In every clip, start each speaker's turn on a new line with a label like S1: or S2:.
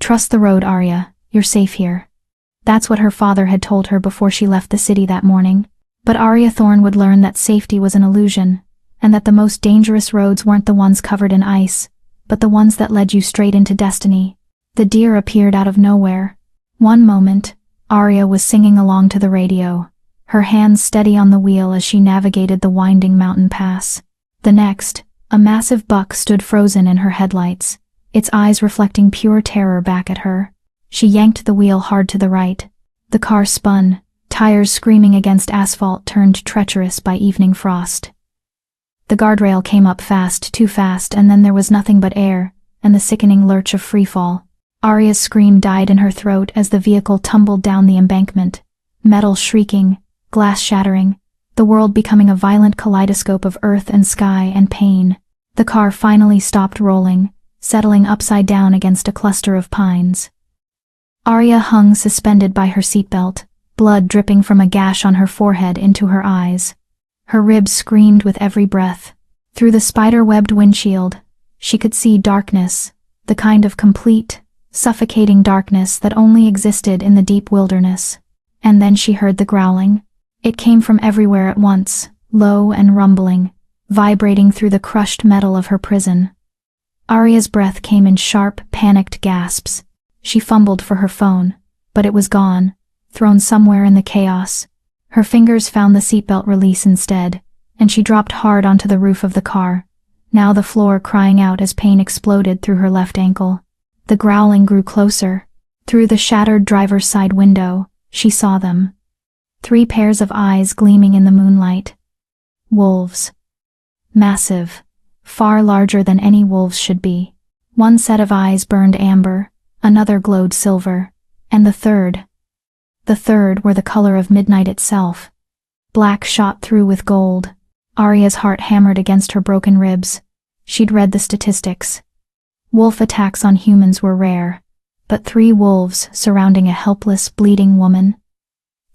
S1: "Trust the road, Arya. You're safe here." That's what her father had told her before she left the city that morning. But Arya Thorne would learn that safety was an illusion, and that the most dangerous roads weren't the ones covered in ice, but the ones that led you straight into destiny. The deer appeared out of nowhere. One moment, Arya was singing along to the radio, her hands steady on the wheel as she navigated the winding mountain pass. The next, a massive buck stood frozen in her headlights, its eyes reflecting pure terror back at her. She yanked the wheel hard to the right. The car spun, tires screaming against asphalt turned treacherous by evening frost. The guardrail came up fast, too fast, and then there was nothing but air, and the sickening lurch of freefall. Arya's scream died in her throat as the vehicle tumbled down the embankment, metal shrieking, glass shattering, the world becoming a violent kaleidoscope of earth and sky and pain. The car finally stopped rolling, settling upside down against a cluster of pines. Arya hung suspended by her seatbelt, blood dripping from a gash on her forehead into her eyes. Her ribs screamed with every breath. Through the spider-webbed windshield, she could see darkness, the kind of complete, suffocating darkness that only existed in the deep wilderness. And then she heard the growling. It came from everywhere at once, low and rumbling, vibrating through the crushed metal of her prison. Arya's breath came in sharp, panicked gasps. She fumbled for her phone, but it was gone, thrown somewhere in the chaos. Her fingers found the seatbelt release instead, and she dropped hard onto the roof of the car, now the floor crying out as pain exploded through her left ankle. The growling grew closer. Through the shattered driver's side window, she saw them. 3 pairs of eyes gleaming in the moonlight. Wolves. Massive, far larger than any wolves should be. One set of eyes burned amber, another glowed silver, and the third were the color of midnight itself. Black shot through with gold. Arya's heart hammered against her broken ribs. She'd read the statistics. Wolf attacks on humans were rare, but 3 wolves surrounding a helpless, bleeding woman.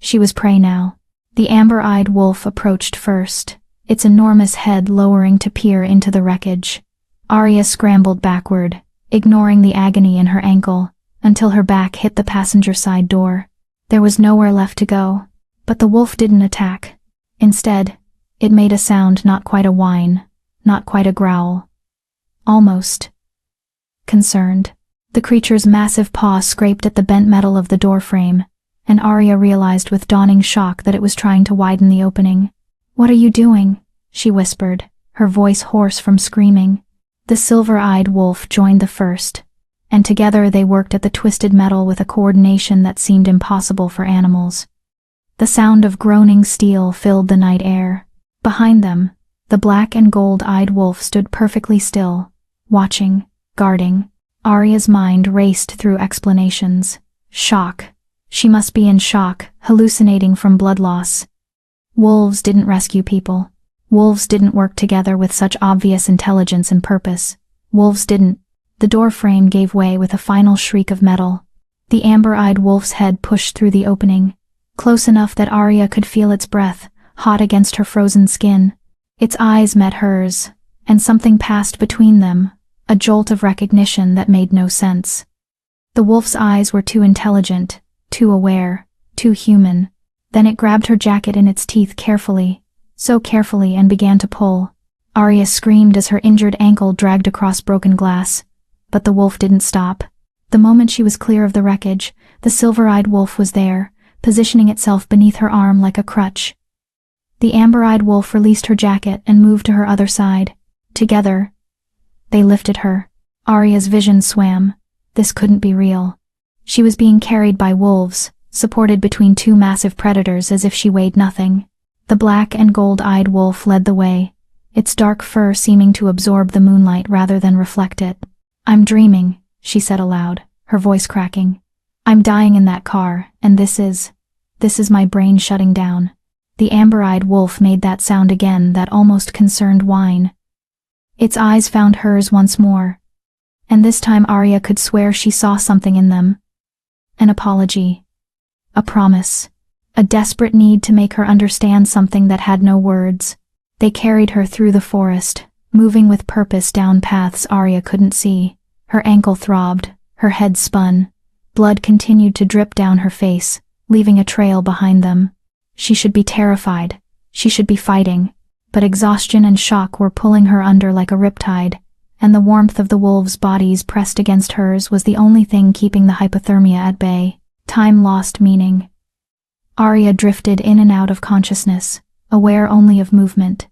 S1: She was prey now. The amber-eyed wolf approached first, its enormous head lowering to peer into the wreckage. Arya scrambled backward, ignoring the agony in her ankle, until her back hit the passenger side door. There was nowhere left to go, but the wolf didn't attack. Instead, it made a sound, not quite a whine, not quite a growl. Almost concerned. The creature's massive paw scraped at the bent metal of the doorframe, and Arya realized with dawning shock that it was trying to widen the opening. "What are you doing?" she whispered, her voice hoarse from screaming. The silver-eyed wolf joined the first, and together they worked at the twisted metal with a coordination that seemed impossible for animals. The sound of groaning steel filled the night air. Behind them, the black and gold-eyed wolf stood perfectly still, watching, guarding. Arya's mind raced through explanations. Shock. She must be in shock, hallucinating from blood loss. Wolves didn't rescue people. Wolves didn't work together with such obvious intelligence and purpose. Wolves didn't. The door frame gave way with a final shriek of metal. The amber-eyed wolf's head pushed through the opening, close enough that Arya could feel its breath, hot against her frozen skin. Its eyes met hers, and something passed between them, a jolt of recognition that made no sense. The wolf's eyes were too intelligent, too aware, too human. Then it grabbed her jacket in its teeth carefully, so carefully, and began to pull. Arya screamed as her injured ankle dragged across broken glass. But the wolf didn't stop. The moment she was clear of the wreckage, the silver-eyed wolf was there, positioning itself beneath her arm like a crutch. The amber-eyed wolf released her jacket and moved to her other side. Together, they lifted her. Arya's vision swam. This couldn't be real. She was being carried by wolves, supported between 2 massive predators as if she weighed nothing. The black and gold-eyed wolf led the way, its dark fur seeming to absorb the moonlight rather than reflect it. "I'm dreaming," she said aloud, her voice cracking. "I'm dying in that car, and this is my brain shutting down." The amber-eyed wolf made that sound again, that almost concerned whine. Its eyes found hers once more, and this time Arya could swear she saw something in them. An apology. A promise. A desperate need to make her understand something that had no words. They carried her through the forest, moving with purpose down paths Arya couldn't see. Her ankle throbbed, Her head spun. Blood continued to drip down her face, leaving a trail behind them. She should be terrified. She should be fighting. But exhaustion and shock were pulling her under like a riptide, and the warmth of the wolves' bodies pressed against hers was the only thing keeping the hypothermia at bay. Time lost meaning. Arya drifted in and out of consciousness, aware only of movement.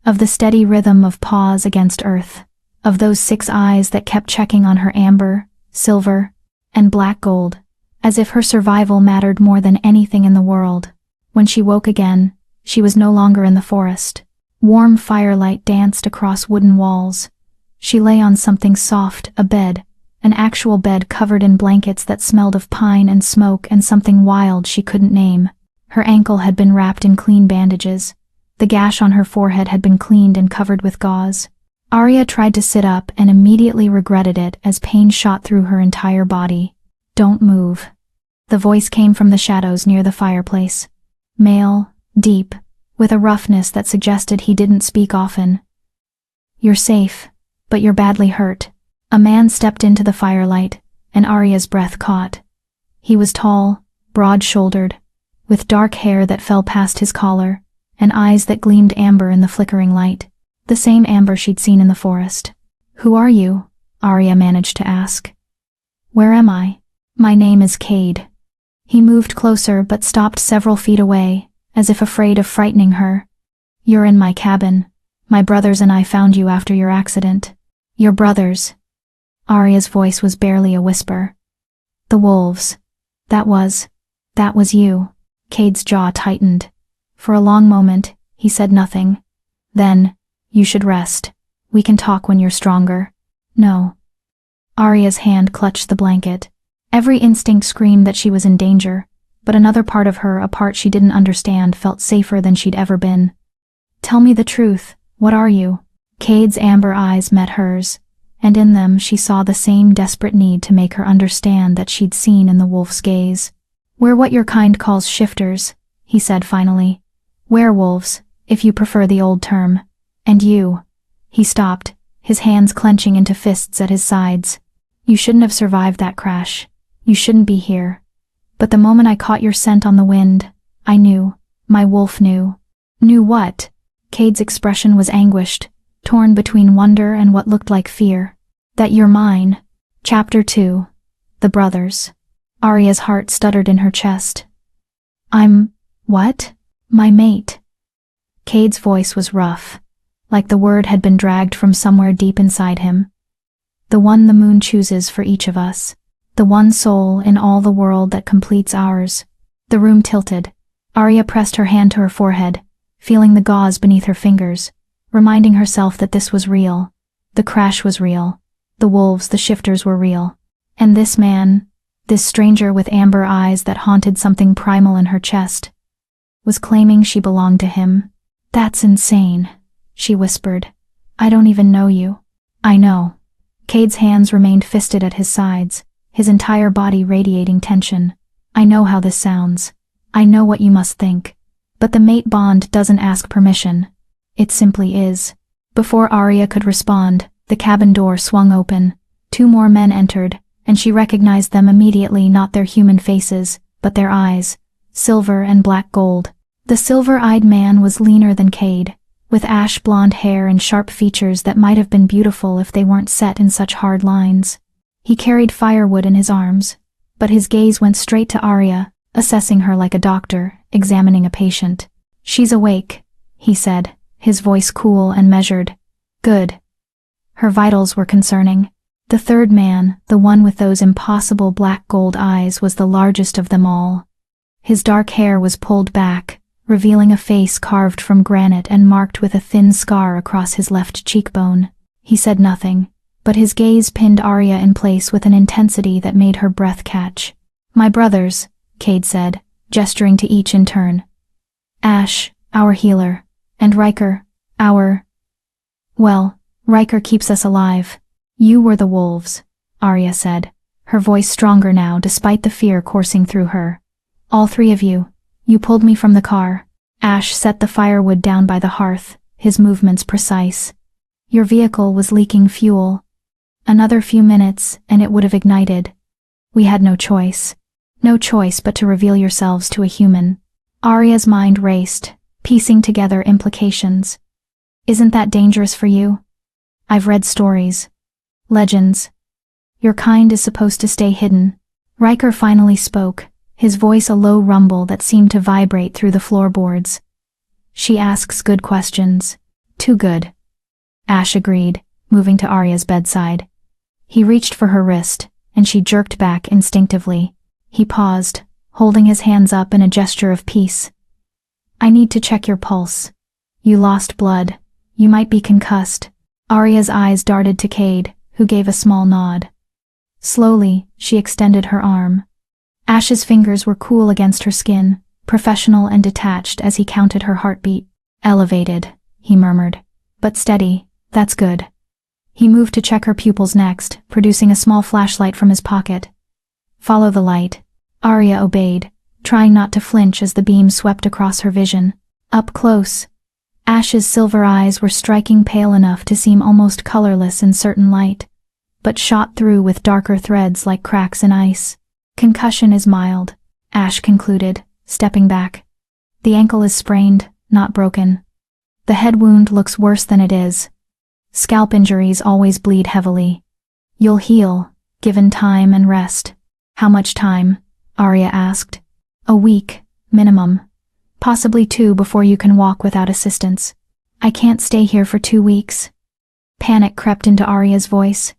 S1: Of the steady rhythm of paws against earth. Of those 6 eyes that kept checking on her amber, silver, and black gold, as if her survival mattered more than anything in the world. When she woke again, she was no longer in the forest. Warm firelight danced across wooden walls. She lay on something soft, a bed, an actual bed covered in blankets that smelled of pine and smoke and something wild she couldn't name. Her ankle had been wrapped in clean bandages. The gash on her forehead had been cleaned and covered with gauze. Arya tried to sit up and immediately regretted it as pain shot through her entire body. "Don't move." The voice came from the shadows near the fireplace. Male, deep, with a roughness that suggested he didn't speak often. "You're safe, but you're badly hurt." A man stepped into the firelight, and Arya's breath caught. He was tall, broad-shouldered, with dark hair that fell past his collar, and eyes that gleamed amber in the flickering light. The same amber she'd seen in the forest. "Who are you?" Arya managed to ask. "Where am I?" "My name is Cade." He moved closer but stopped several feet away, as if afraid of frightening her. "You're in my cabin. My brothers and I found you after your accident." "Your brothers?" Arya's voice was barely a whisper. "The wolves. That was you." Cade's jaw tightened. For a long moment, he said nothing. Then, "You should rest. We can talk when you're stronger." "No." Arya's hand clutched the blanket. Every instinct screamed that she was in danger, but another part of her, a part she didn't understand, felt safer than she'd ever been. "Tell me the truth. What are you?" Cade's amber eyes met hers, and in them she saw the same desperate need to make her understand that she'd seen in the wolf's gaze. "We're what your kind calls shifters," he said finally. "Werewolves, if you prefer the old term. And you." He stopped, his hands clenching into fists at his sides. "You shouldn't have survived that crash. You shouldn't be here. But the moment I caught your scent on the wind, I knew. My wolf knew." "Knew what?" Cade's expression was anguished, torn between wonder and what looked like fear. "That you're mine." Chapter 2. The Brothers. Arya's heart stuttered in her chest. "I'm... what?" "My mate." Cade's voice was rough, like the word had been dragged from somewhere deep inside him. "The one the moon chooses for each of us. The one soul in all the world that completes ours." The room tilted. Arya pressed her hand to her forehead, feeling the gauze beneath her fingers, reminding herself that this was real. The crash was real. The wolves, the shifters were real. And this man, this stranger with amber eyes that haunted something primal in her chest, was claiming she belonged to him. "That's insane," she whispered. "I don't even know you." "I know." Cade's hands remained fisted at his sides, his entire body radiating tension. "I know how this sounds. I know what you must think. But the mate bond doesn't ask permission. It simply is." Before Arya could respond, the cabin door swung open. 2 more men entered, and she recognized them immediately, not their human faces, but their eyes, silver and black gold. The silver-eyed man was leaner than Cade, with ash-blonde hair and sharp features that might have been beautiful if they weren't set in such hard lines. He carried firewood in his arms, but his gaze went straight to Arya, assessing her like a doctor, examining a patient. "She's awake," he said, his voice cool and measured. "Good." Her vitals were concerning. The third man, the one with those impossible black gold eyes, was the largest of them all. His dark hair was pulled back, revealing a face carved from granite and marked with a thin scar across his left cheekbone. He said nothing, but his gaze pinned Arya in place with an intensity that made her breath catch. "My brothers," Cade said, gesturing to each in turn. "Ash, our healer, and Riker, our... well, Riker keeps us alive. You were the wolves," Arya said, her voice stronger now despite the fear coursing through her. "All 3 of you. You pulled me from the car." Ash set the firewood down by the hearth, his movements precise. "Your vehicle was leaking fuel." Another few minutes, and it would have ignited. We had no choice. No choice but to reveal yourselves to a human. Arya's mind raced, piecing together implications. Isn't that dangerous for you? I've read stories. Legends. Your kind is supposed to stay hidden. Riker finally spoke, his voice a low rumble that seemed to vibrate through the floorboards. She asks good questions. Too good. Ash agreed, moving to Arya's bedside. He reached for her wrist, and she jerked back instinctively. He paused, holding his hands up in a gesture of peace. I need to check your pulse. You lost blood. You might be concussed. Arya's eyes darted to Cade, who gave a small nod. Slowly, she extended her arm. Ash's fingers were cool against her skin, professional and detached as he counted her heartbeat. Elevated, he murmured. But steady, that's good. He moved to check her pupils next, producing a small flashlight from his pocket. Follow the light. Arya obeyed, trying not to flinch as the beam swept across her vision. Up close, Ash's silver eyes were striking pale enough to seem almost colorless in certain light, but shot through with darker threads like cracks in ice. Concussion is mild, Ash concluded, stepping back. The ankle is sprained, not broken. The head wound looks worse than it is. Scalp injuries always bleed heavily. You'll heal, given time and rest. How much time? Arya asked. A week, minimum. Possibly 2 before you can walk without assistance. I can't stay here for 2 weeks. Panic crept into Arya's voice.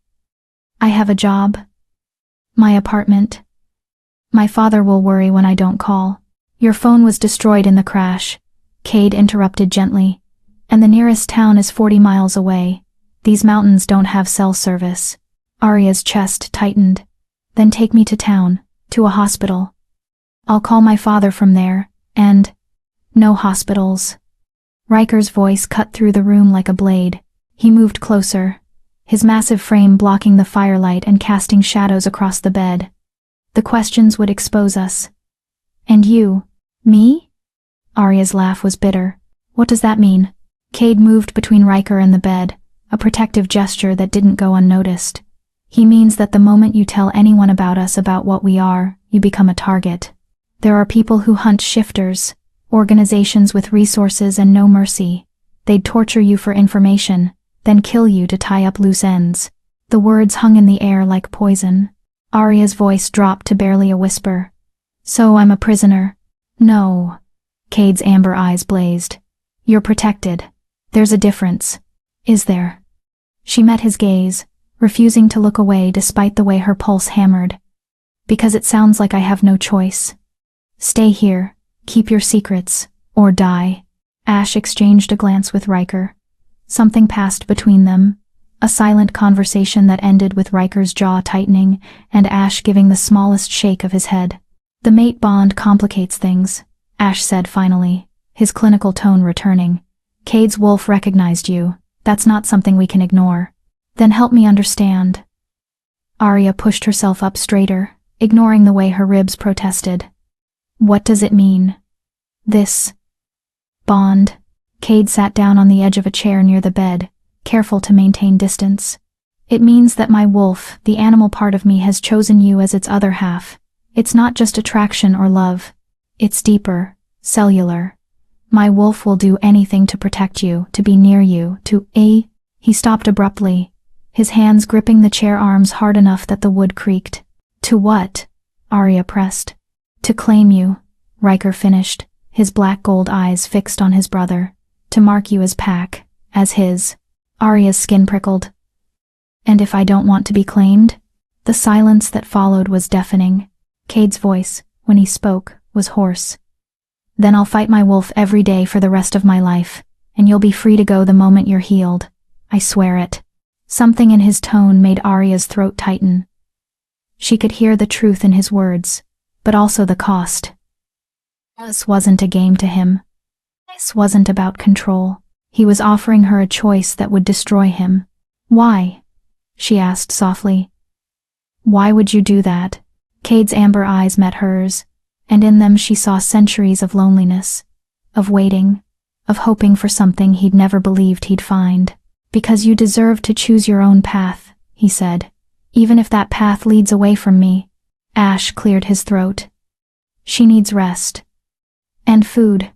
S1: I have a job. My apartment. My father will worry when I don't call. Your phone was destroyed in the crash. Cade interrupted gently. And the nearest town is 40 miles away. These mountains don't have cell service. Arya's chest tightened. Then take me to town, to a hospital. I'll call my father from there, and... no hospitals. Riker's voice cut through the room like a blade. He moved closer, his massive frame blocking the firelight and casting shadows across the bed. The questions would expose us. And you? Me? Arya's laugh was bitter. What does that mean? Cade moved between Riker and the bed, a protective gesture that didn't go unnoticed. He means that the moment you tell anyone about us, about what we are, you become a target. There are people who hunt shifters, organizations with resources and no mercy. They'd torture you for information, then kill you to tie up loose ends. The words hung in the air like poison. Arya's voice dropped to barely a whisper. So I'm a prisoner? No. Cade's amber eyes blazed. You're protected. There's a difference. Is there? She met his gaze, refusing to look away despite the way her pulse hammered. Because it sounds like I have no choice. Stay here, keep your secrets, or die. Ash exchanged a glance with Riker. Something passed between them, a silent conversation that ended with Riker's jaw tightening and Ash giving the smallest shake of his head. The mate bond complicates things, Ash said finally, his clinical tone returning. Cade's wolf recognized you. That's not something we can ignore. Then help me understand. Arya pushed herself up straighter, ignoring the way her ribs protested. What does it mean? This bond. Cade sat down on the edge of a chair near the bed, careful to maintain distance. It means that my wolf, the animal part of me, has chosen you as its other half. It's not just attraction or love. It's deeper, cellular. My wolf will do anything to protect you, to be near you, He stopped abruptly, his hands gripping the chair arms hard enough that the wood creaked. To what? Arya pressed. To claim you, Riker finished, his black gold eyes fixed on his brother. To mark you as pack, as his. Arya's skin prickled. And if I don't want to be claimed? The silence that followed was deafening. Cade's voice, when he spoke, was hoarse. Then I'll fight my wolf every day for the rest of my life, and you'll be free to go the moment you're healed. I swear it. Something in his tone made Arya's throat tighten. She could hear the truth in his words, but also the cost. This wasn't a game to him. This wasn't about control. He was offering her a choice that would destroy him. Why? She asked softly. Why would you do that? Cade's amber eyes met hers, and in them she saw centuries of loneliness, of waiting, of hoping for something he'd never believed he'd find. Because you deserve to choose your own path, he said. Even if that path leads away from me. Ash cleared his throat. She needs rest. And food.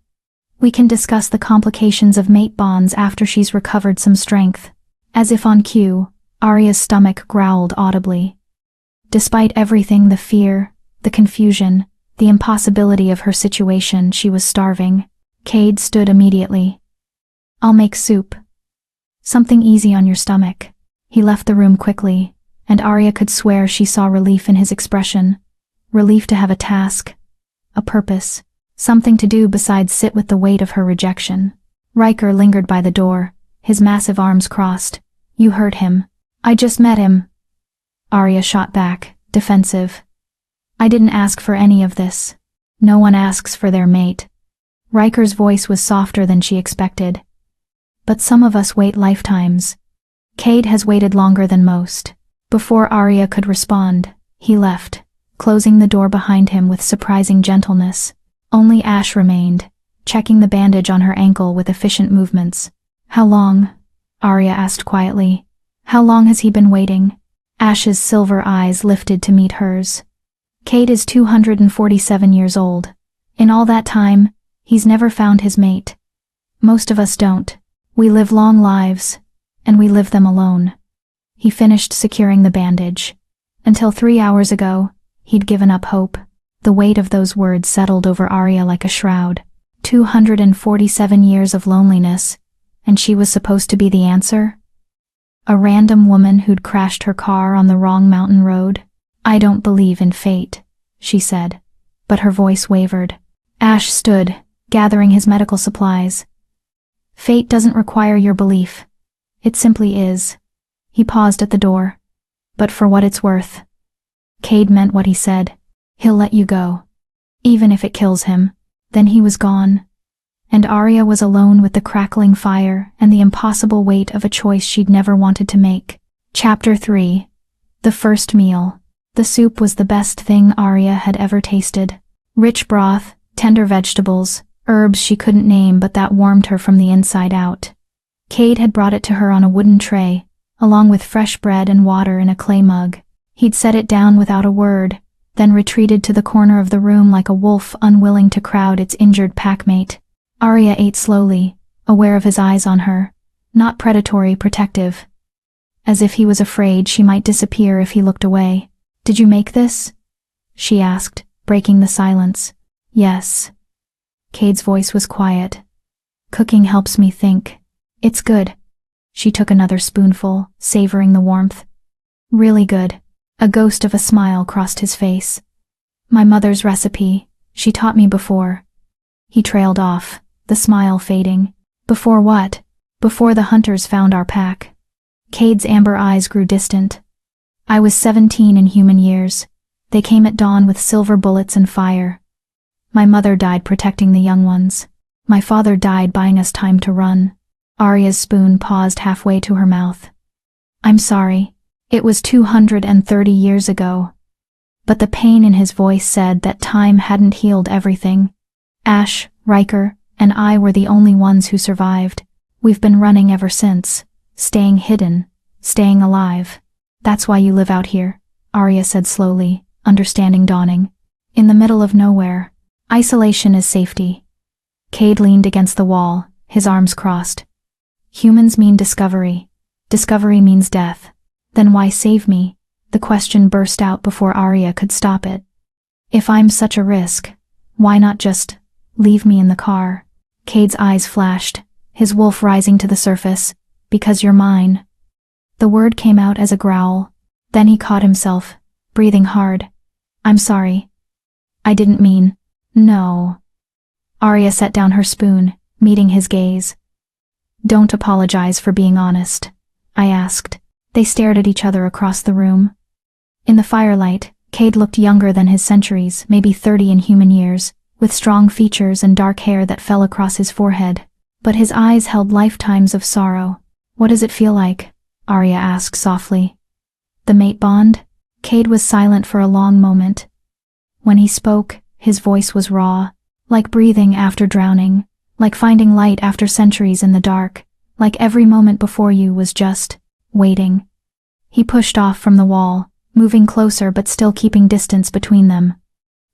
S1: We can discuss the complications of mate bonds after she's recovered some strength. As if on cue, Arya's stomach growled audibly. Despite everything, the fear, the confusion, the impossibility of her situation, she was starving. Cade stood immediately. I'll make soup. Something easy on your stomach. He left the room quickly, and Arya could swear she saw relief in his expression. Relief to have a task, a purpose, something to do besides sit with the weight of her rejection. Riker lingered by the door, his massive arms crossed. You heard him. I just met him. Arya shot back, defensive. I didn't ask for any of this. No one asks for their mate. Riker's voice was softer than she expected. But some of us wait lifetimes. Cade has waited longer than most. Before Arya could respond, he left, closing the door behind him with surprising gentleness. Only Ash remained, checking the bandage on her ankle with efficient movements. How long? Arya asked quietly. How long has he been waiting? Ash's silver eyes lifted to meet hers. Cade is 247 years old. In all that time, he's never found his mate. Most of us don't. We live long lives, and we live them alone. He finished securing the bandage. Until 3 hours ago, he'd given up hope. The weight of those words settled over Arya like a shroud. 247 years of loneliness, and she was supposed to be the answer? A random woman who'd crashed her car on the wrong mountain road? I don't believe in fate, she said, but her voice wavered. Ash stood, gathering his medical supplies. Fate doesn't require your belief. It simply is. He paused at the door. But for what it's worth. Cade meant what he said. He'll let you go. Even if it kills him. Then he was gone. And Arya was alone with the crackling fire and the impossible weight of a choice she'd never wanted to make. Chapter 3. The first meal. The soup was the best thing Arya had ever tasted. Rich broth, tender vegetables, herbs she couldn't name but that warmed her from the inside out. Cade had brought it to her on a wooden tray, along with fresh bread and water in a clay mug. He'd set it down without a word, then retreated to the corner of the room like a wolf unwilling to crowd its injured packmate. Arya ate slowly, aware of his eyes on her, not predatory, protective. As if he was afraid she might disappear if he looked away. Did you make this? She asked, breaking the silence. Yes. Cade's voice was quiet. Cooking helps me think. It's good. She took another spoonful, savoring the warmth. Really good. A ghost of a smile crossed his face. My mother's recipe. She taught me before. He trailed off, the smile fading. Before what? Before the hunters found our pack. Cade's amber eyes grew distant. I was 17 in human years. They came at dawn with silver bullets and fire. My mother died protecting the young ones. My father died buying us time to run. Arya's spoon paused halfway to her mouth. I'm sorry. It was 230 years ago. But the pain in his voice said that time hadn't healed everything. Ash, Riker, and I were the only ones who survived. We've been running ever since, staying hidden, staying alive. That's why you live out here, Arya said slowly, understanding dawning. In the middle of nowhere. Isolation is safety. Cade leaned against the wall, his arms crossed. Humans mean discovery. Discovery means death. Then why save me? The question burst out before Arya could stop it. If I'm such a risk, why not just leave me in the car? Cade's eyes flashed, his wolf rising to the surface. Because you're mine. The word came out as a growl. Then he caught himself, breathing hard. I'm sorry. I didn't mean. No. Arya set down her spoon, meeting his gaze. Don't apologize for being honest, I asked. They stared at each other across the room. In the firelight, Cade looked younger than his centuries, maybe 30 in human years, with strong features and dark hair that fell across his forehead. But his eyes held lifetimes of sorrow. What does it feel like? Arya asked softly. The mate bond? Cade was silent for a long moment. When he spoke, his voice was raw, like breathing after drowning, like finding light after centuries in the dark, like every moment before you was just waiting. He pushed off from the wall, moving closer but still keeping distance between them.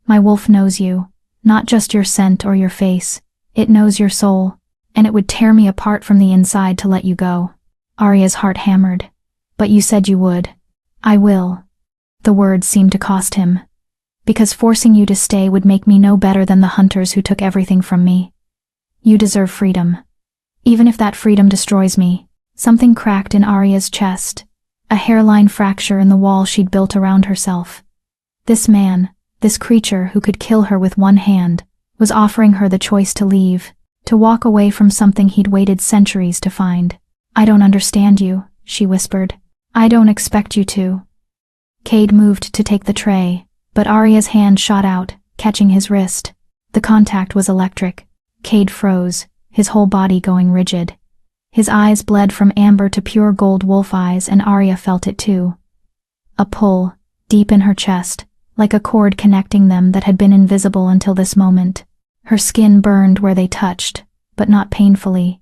S1: My wolf knows you, not just your scent or your face. It knows your soul, and it would tear me apart from the inside to let you go. Arya's heart hammered. But you said you would. I will. The words seemed to cost him. Because forcing you to stay would make me no better than the hunters who took everything from me. You deserve freedom. Even if that freedom destroys me. Something cracked in Arya's chest. A hairline fracture in the wall she'd built around herself. This man, this creature who could kill her with one hand, was offering her the choice to leave, to walk away from something he'd waited centuries to find. I don't understand you, she whispered. I don't expect you to. Cade moved to take the tray, but Arya's hand shot out, catching his wrist. The contact was electric. Cade froze, his whole body going rigid. His eyes bled from amber to pure gold wolf eyes, and Arya felt it too. A pull, deep in her chest, like a cord connecting them that had been invisible until this moment. Her skin burned where they touched, but not painfully.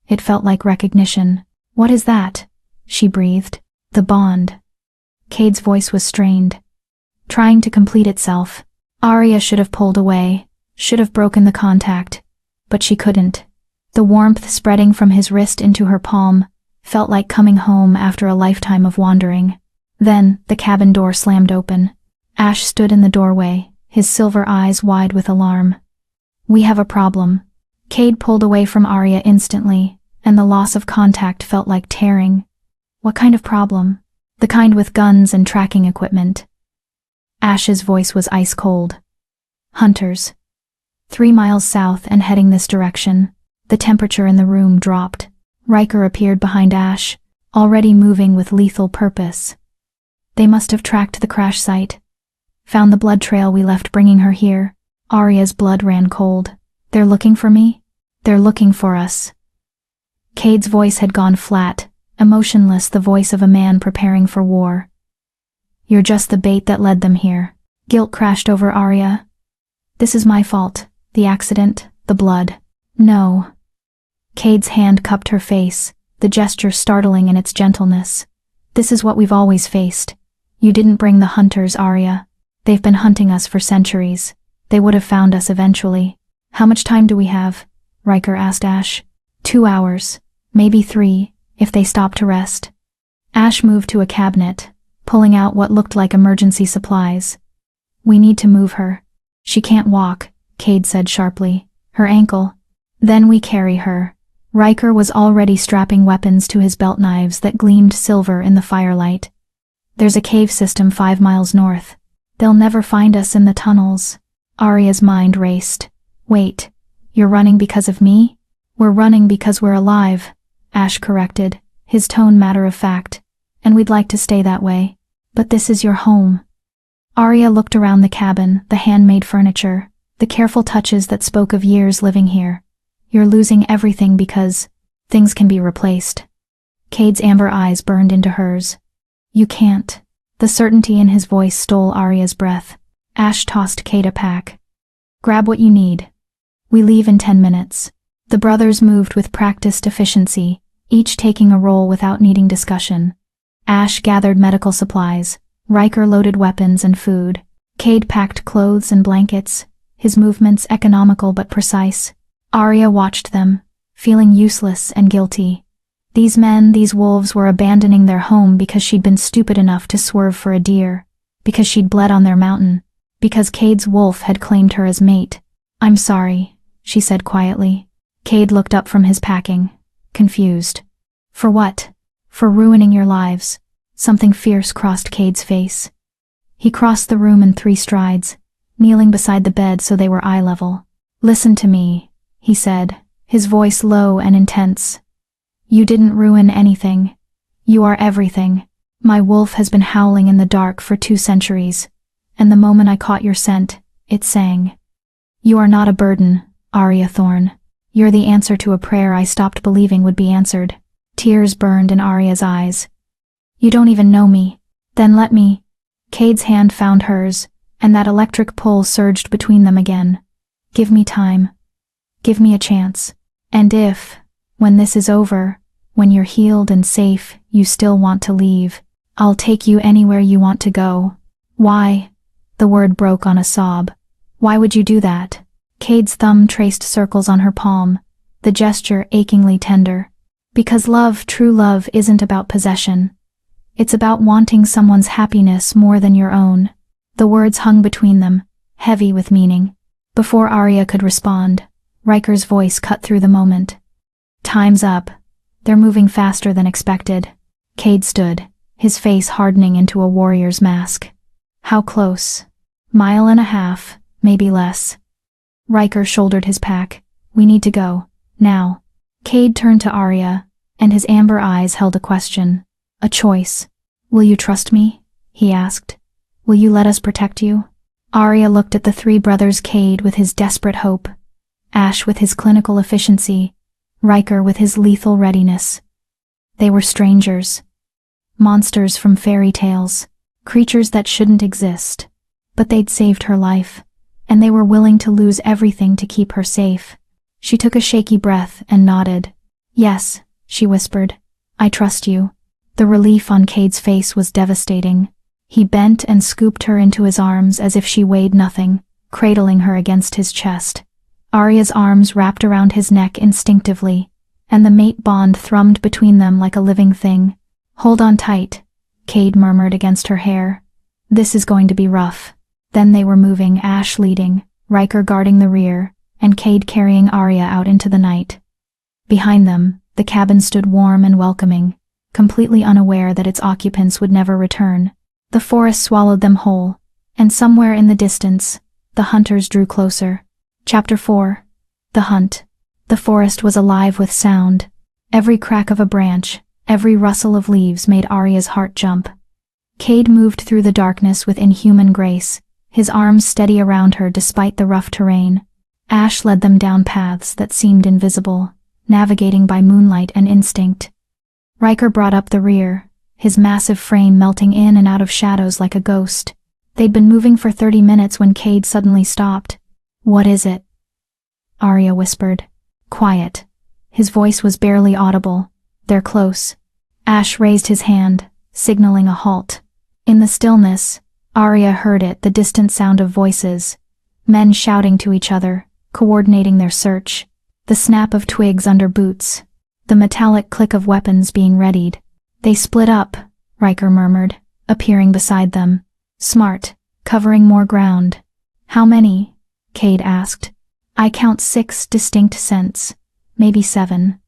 S1: It felt like recognition. What is that? She breathed. The bond. Cade's voice was strained, trying to complete itself. Arya should have pulled away, should have broken the contact, but she couldn't. The warmth spreading from his wrist into her palm felt like coming home after a lifetime of wandering. Then, the cabin door slammed open. Ash stood in the doorway, his silver eyes wide with alarm. We have a problem. Cade pulled away from Arya instantly, and the loss of contact felt like tearing. What kind of problem? The kind with guns and tracking equipment. Ash's voice was ice cold. Hunters. 3 miles south and heading this direction. The temperature in the room dropped. Riker appeared behind Ash, already moving with lethal purpose. They must have tracked the crash site. Found the blood trail we left bringing her here. Arya's blood ran cold. They're looking for me? They're looking for us. Cade's voice had gone flat, emotionless, the voice of a man preparing for war. You're just the bait that led them here. Guilt crashed over Arya. This is my fault. The accident, the blood. No. Cade's hand cupped her face, the gesture startling in its gentleness. This is what we've always faced. You didn't bring the hunters, Arya. They've been hunting us for centuries. They would have found us eventually. How much time do we have? Riker asked Ash. 2 hours. Maybe 3, if they stop to rest. Ash moved to a cabinet, pulling out what looked like emergency supplies. We need to move her. She can't walk, Cade said sharply. Her ankle. Then we carry her. Riker was already strapping weapons to his belt, knives that gleamed silver in the firelight. There's a cave system 5 miles north. They'll never find us in the tunnels. Arya's mind raced. Wait, you're running because of me? We're running because we're alive, Ash corrected, his tone matter of fact. And we'd like to stay that way. But this is your home. Arya looked around the cabin, the handmade furniture, the careful touches that spoke of years living here. You're losing everything because things can be replaced. Cade's amber eyes burned into hers. You can't. The certainty in his voice stole Arya's breath. Ash tossed Cade a pack. Grab what you need. We leave in 10 minutes. The brothers moved with practiced efficiency, each taking a role without needing discussion. Ash gathered medical supplies. Riker loaded weapons and food. Cade packed clothes and blankets, his movements economical but precise. Arya watched them, feeling useless and guilty. These men, these wolves, were abandoning their home because she'd been stupid enough to swerve for a deer, because she'd bled on their mountain, because Cade's wolf had claimed her as mate. I'm sorry, she said quietly. Cade looked up from his packing, confused. For what? For ruining your lives. Something fierce crossed Cade's face. He crossed the room in 3 strides, kneeling beside the bed so they were eye level. Listen to me, he said, his voice low and intense. You didn't ruin anything. You are everything. My wolf has been howling in the dark for 2 centuries, and the moment I caught your scent, it sang. You are not a burden, Arya Thorne. You're the answer to a prayer I stopped believing would be answered. Tears burned in Arya's eyes. You don't even know me. Then let me. Cade's hand found hers, and that electric pull surged between them again. Give me time. Give me a chance. And if, when this is over, when you're healed and safe, you still want to leave, I'll take you anywhere you want to go. Why? The word broke on a sob. Why would you do that? Cade's thumb traced circles on her palm, the gesture achingly tender. Because love, true love, isn't about possession. It's about wanting someone's happiness more than your own. The words hung between them, heavy with meaning. Before Arya could respond, Riker's voice cut through the moment. Time's up. They're moving faster than expected. Cade stood, his face hardening into a warrior's mask. How close? Mile and a half, maybe less. Riker shouldered his pack. We need to go. Now. Cade turned to Arya, and his amber eyes held a question. A choice. Will you trust me? He asked. Will you let us protect you? Arya looked at the three brothers, Cade with his desperate hope, Ash with his clinical efficiency, Riker with his lethal readiness. They were strangers. Monsters from fairy tales. Creatures that shouldn't exist. But they'd saved her life, and they were willing to lose everything to keep her safe. She took a shaky breath and nodded. Yes, she whispered. I trust you. The relief on Cade's face was devastating. He bent and scooped her into his arms as if she weighed nothing, cradling her against his chest. Arya's arms wrapped around his neck instinctively, and the mate bond thrummed between them like a living thing. Hold on tight, Cade murmured against her hair. This is going to be rough. Then they were moving, Ash leading, Riker guarding the rear, and Cade carrying Arya out into the night. Behind them, the cabin stood warm and welcoming, completely unaware that its occupants would never return. The forest swallowed them whole, and somewhere in the distance, the hunters drew closer. Chapter 4. The Hunt. The forest was alive with sound. Every crack of a branch, every rustle of leaves made Arya's heart jump. Cade moved through the darkness with inhuman grace, his arms steady around her despite the rough terrain. Ash led them down paths that seemed invisible, navigating by moonlight and instinct. Riker brought up the rear, his massive frame melting in and out of shadows like a ghost. They'd been moving for 30 minutes when Cade suddenly stopped. What is it? Arya whispered. Quiet. His voice was barely audible. They're close. Ash raised his hand, signaling a halt. In the stillness, Arya heard it, the distant sound of voices. Men shouting to each other, coordinating their search. The snap of twigs under boots. The metallic click of weapons being readied. They split up, Riker murmured, appearing beside them. Smart, covering more ground. How many? Cade asked. I count 6 distinct scents, maybe 7.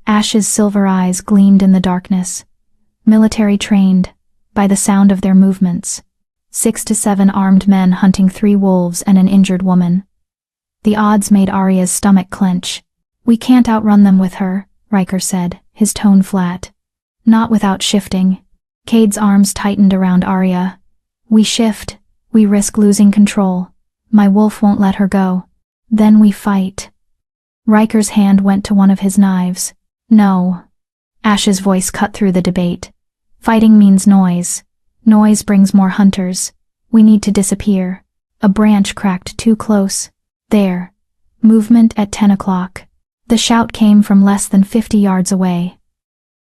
S1: Ash's silver eyes gleamed in the darkness. Military trained, by the sound of their movements. 6 to 7 armed men hunting 3 wolves and an injured woman. The odds made Arya's stomach clench. We can't outrun them with her, Riker said, his tone flat. Not without shifting. Cade's arms tightened around Arya. We shift, we risk losing control. My wolf won't let her go. Then we fight. Riker's hand went to one of his knives. No. Ash's voice cut through the debate. Fighting means noise. Noise brings more hunters. We need to disappear. A branch cracked too close. There. Movement at 10 o'clock. The shout came from less than 50 yards away.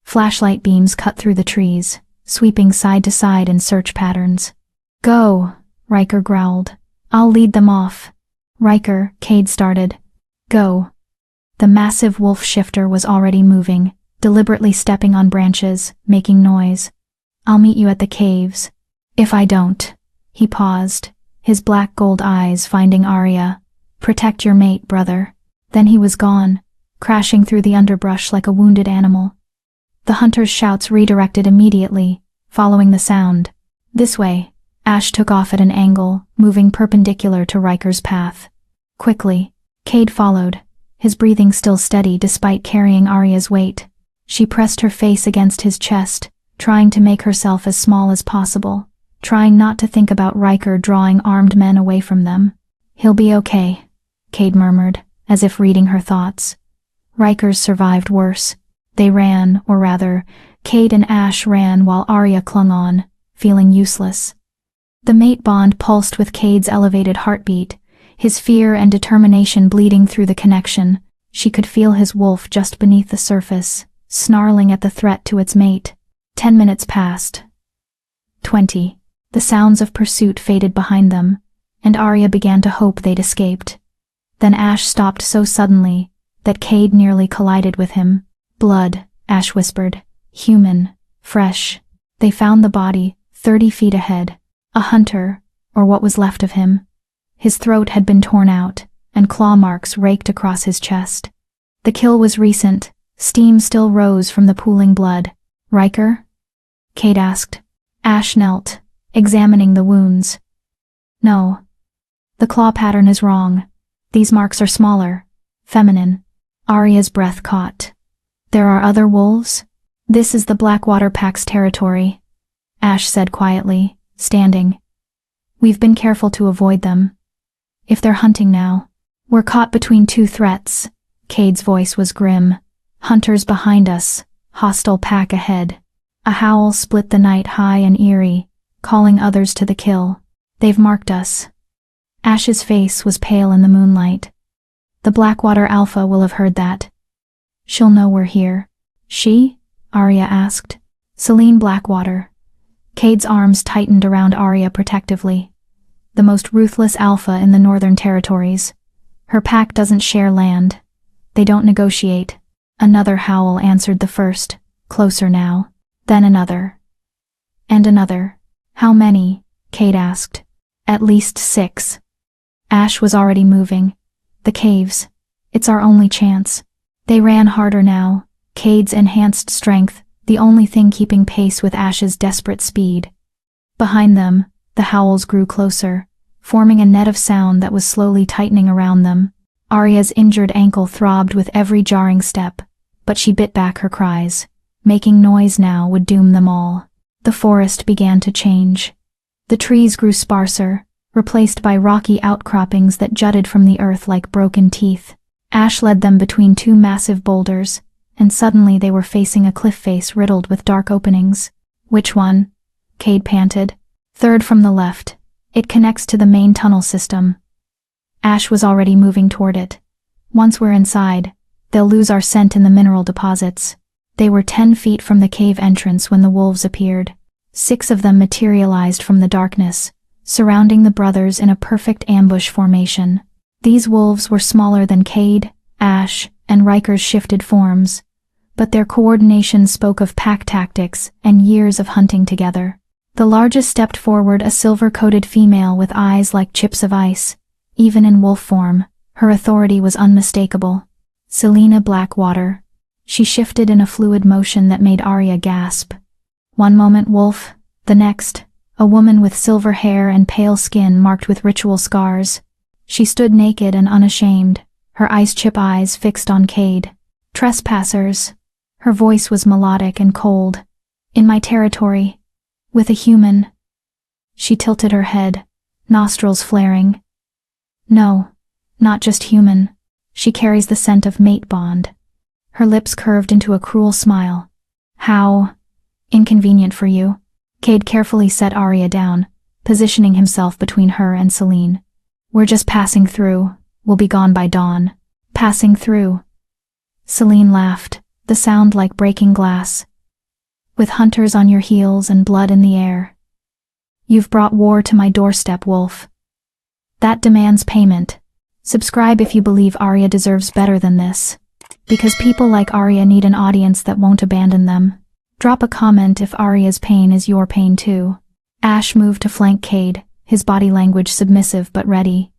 S1: Flashlight beams cut through the trees, sweeping side to side in search patterns. Go, Riker growled. I'll lead them off. Riker, Cade started. Go. The massive wolf shifter was already moving, deliberately stepping on branches, making noise. I'll meet you at the caves. If I don't. He paused, his black gold eyes finding Arya. Protect your mate, brother. Then he was gone, crashing through the underbrush like a wounded animal. The hunter's shouts redirected immediately, following the sound. This way. Ash took off at an angle, moving perpendicular to Riker's path. Quickly, Cade followed, his breathing still steady despite carrying Arya's weight. She pressed her face against his chest, trying to make herself as small as possible, trying not to think about Riker drawing armed men away from them. He'll be okay, Cade murmured, as if reading her thoughts. Riker's survived worse. They ran, or rather, Cade and Ash ran while Arya clung on, feeling useless. The mate bond pulsed with Cade's elevated heartbeat, his fear and determination bleeding through the connection. She could feel his wolf just beneath the surface, snarling at the threat to its mate. 10 minutes passed, 20. The sounds of pursuit faded behind them, and Arya began to hope they'd escaped. Then Ash stopped so suddenly that Cade nearly collided with him. Blood, Ash whispered. Human. Fresh. They found the body, 30 feet ahead. A hunter, or what was left of him. His throat had been torn out, and claw marks raked across his chest. The kill was recent. Steam still rose from the pooling blood. Riker? Cade asked. Ash knelt, examining the wounds. No. The claw pattern is wrong. These marks are smaller. Feminine. Arya's breath caught. There are other wolves? This is the Blackwater Pack's territory, Ash said quietly, standing. We've been careful to avoid them. If they're hunting now, we're caught between two threats. Cade's voice was grim. Hunters behind us, hostile pack ahead. A howl split the night high and eerie, calling others to the kill. They've marked us. Ash's face was pale in the moonlight. The Blackwater Alpha will have heard that. She'll know we're here. She? Arya asked. Selene Blackwater. Cade's arms tightened around Arya protectively. The most ruthless Alpha in the Northern Territories. Her pack doesn't share land. They don't negotiate. Another howl answered the first, closer now. Then another. And another. How many? Cade asked. At least 6. Ash was already moving. The caves. It's our only chance. They ran harder now, Cade's enhanced strength, the only thing keeping pace with Ash's desperate speed. Behind them, the howls grew closer, forming a net of sound that was slowly tightening around them. Arya's injured ankle throbbed with every jarring step, but she bit back her cries. Making noise now would doom them all. The forest began to change. The trees grew sparser, replaced by rocky outcroppings that jutted from the earth like broken teeth. Ash led them between two massive boulders, and suddenly they were facing a cliff face riddled with dark openings. Which one? Cade panted. Third from the left. It connects to the main tunnel system. Ash was already moving toward it. Once we're inside, they'll lose our scent in the mineral deposits. They were 10 feet from the cave entrance when the wolves appeared. 6 of them materialized from the darkness, surrounding the brothers in a perfect ambush formation. These wolves were smaller than Cade, Ash, and Riker's shifted forms, but their coordination spoke of pack tactics and years of hunting together. The largest stepped forward, a silver-coated female with eyes like chips of ice. Even in wolf form, her authority was unmistakable. Selene Blackwater. She shifted in a fluid motion that made Arya gasp. One moment wolf, the next, a woman with silver hair and pale skin marked with ritual scars. She stood naked and unashamed, her ice-chip eyes fixed on Cade. Trespassers. Her voice was melodic and cold. In my territory. With a human. She tilted her head, nostrils flaring. No, not just human. She carries the scent of mate bond. Her lips curved into a cruel smile. How inconvenient for you. Cade carefully set Arya down, positioning himself between her and Selene. We're just passing through. We'll be gone by dawn. Passing through. Selene laughed, the sound like breaking glass. With hunters on your heels and blood in the air. You've brought war to my doorstep, wolf. That demands payment. Subscribe if you believe Arya deserves better than this. Because people like Arya need an audience that won't abandon them. Drop a comment if Arya's pain is your pain too. Ash moved to flank Cade, his body language submissive but ready.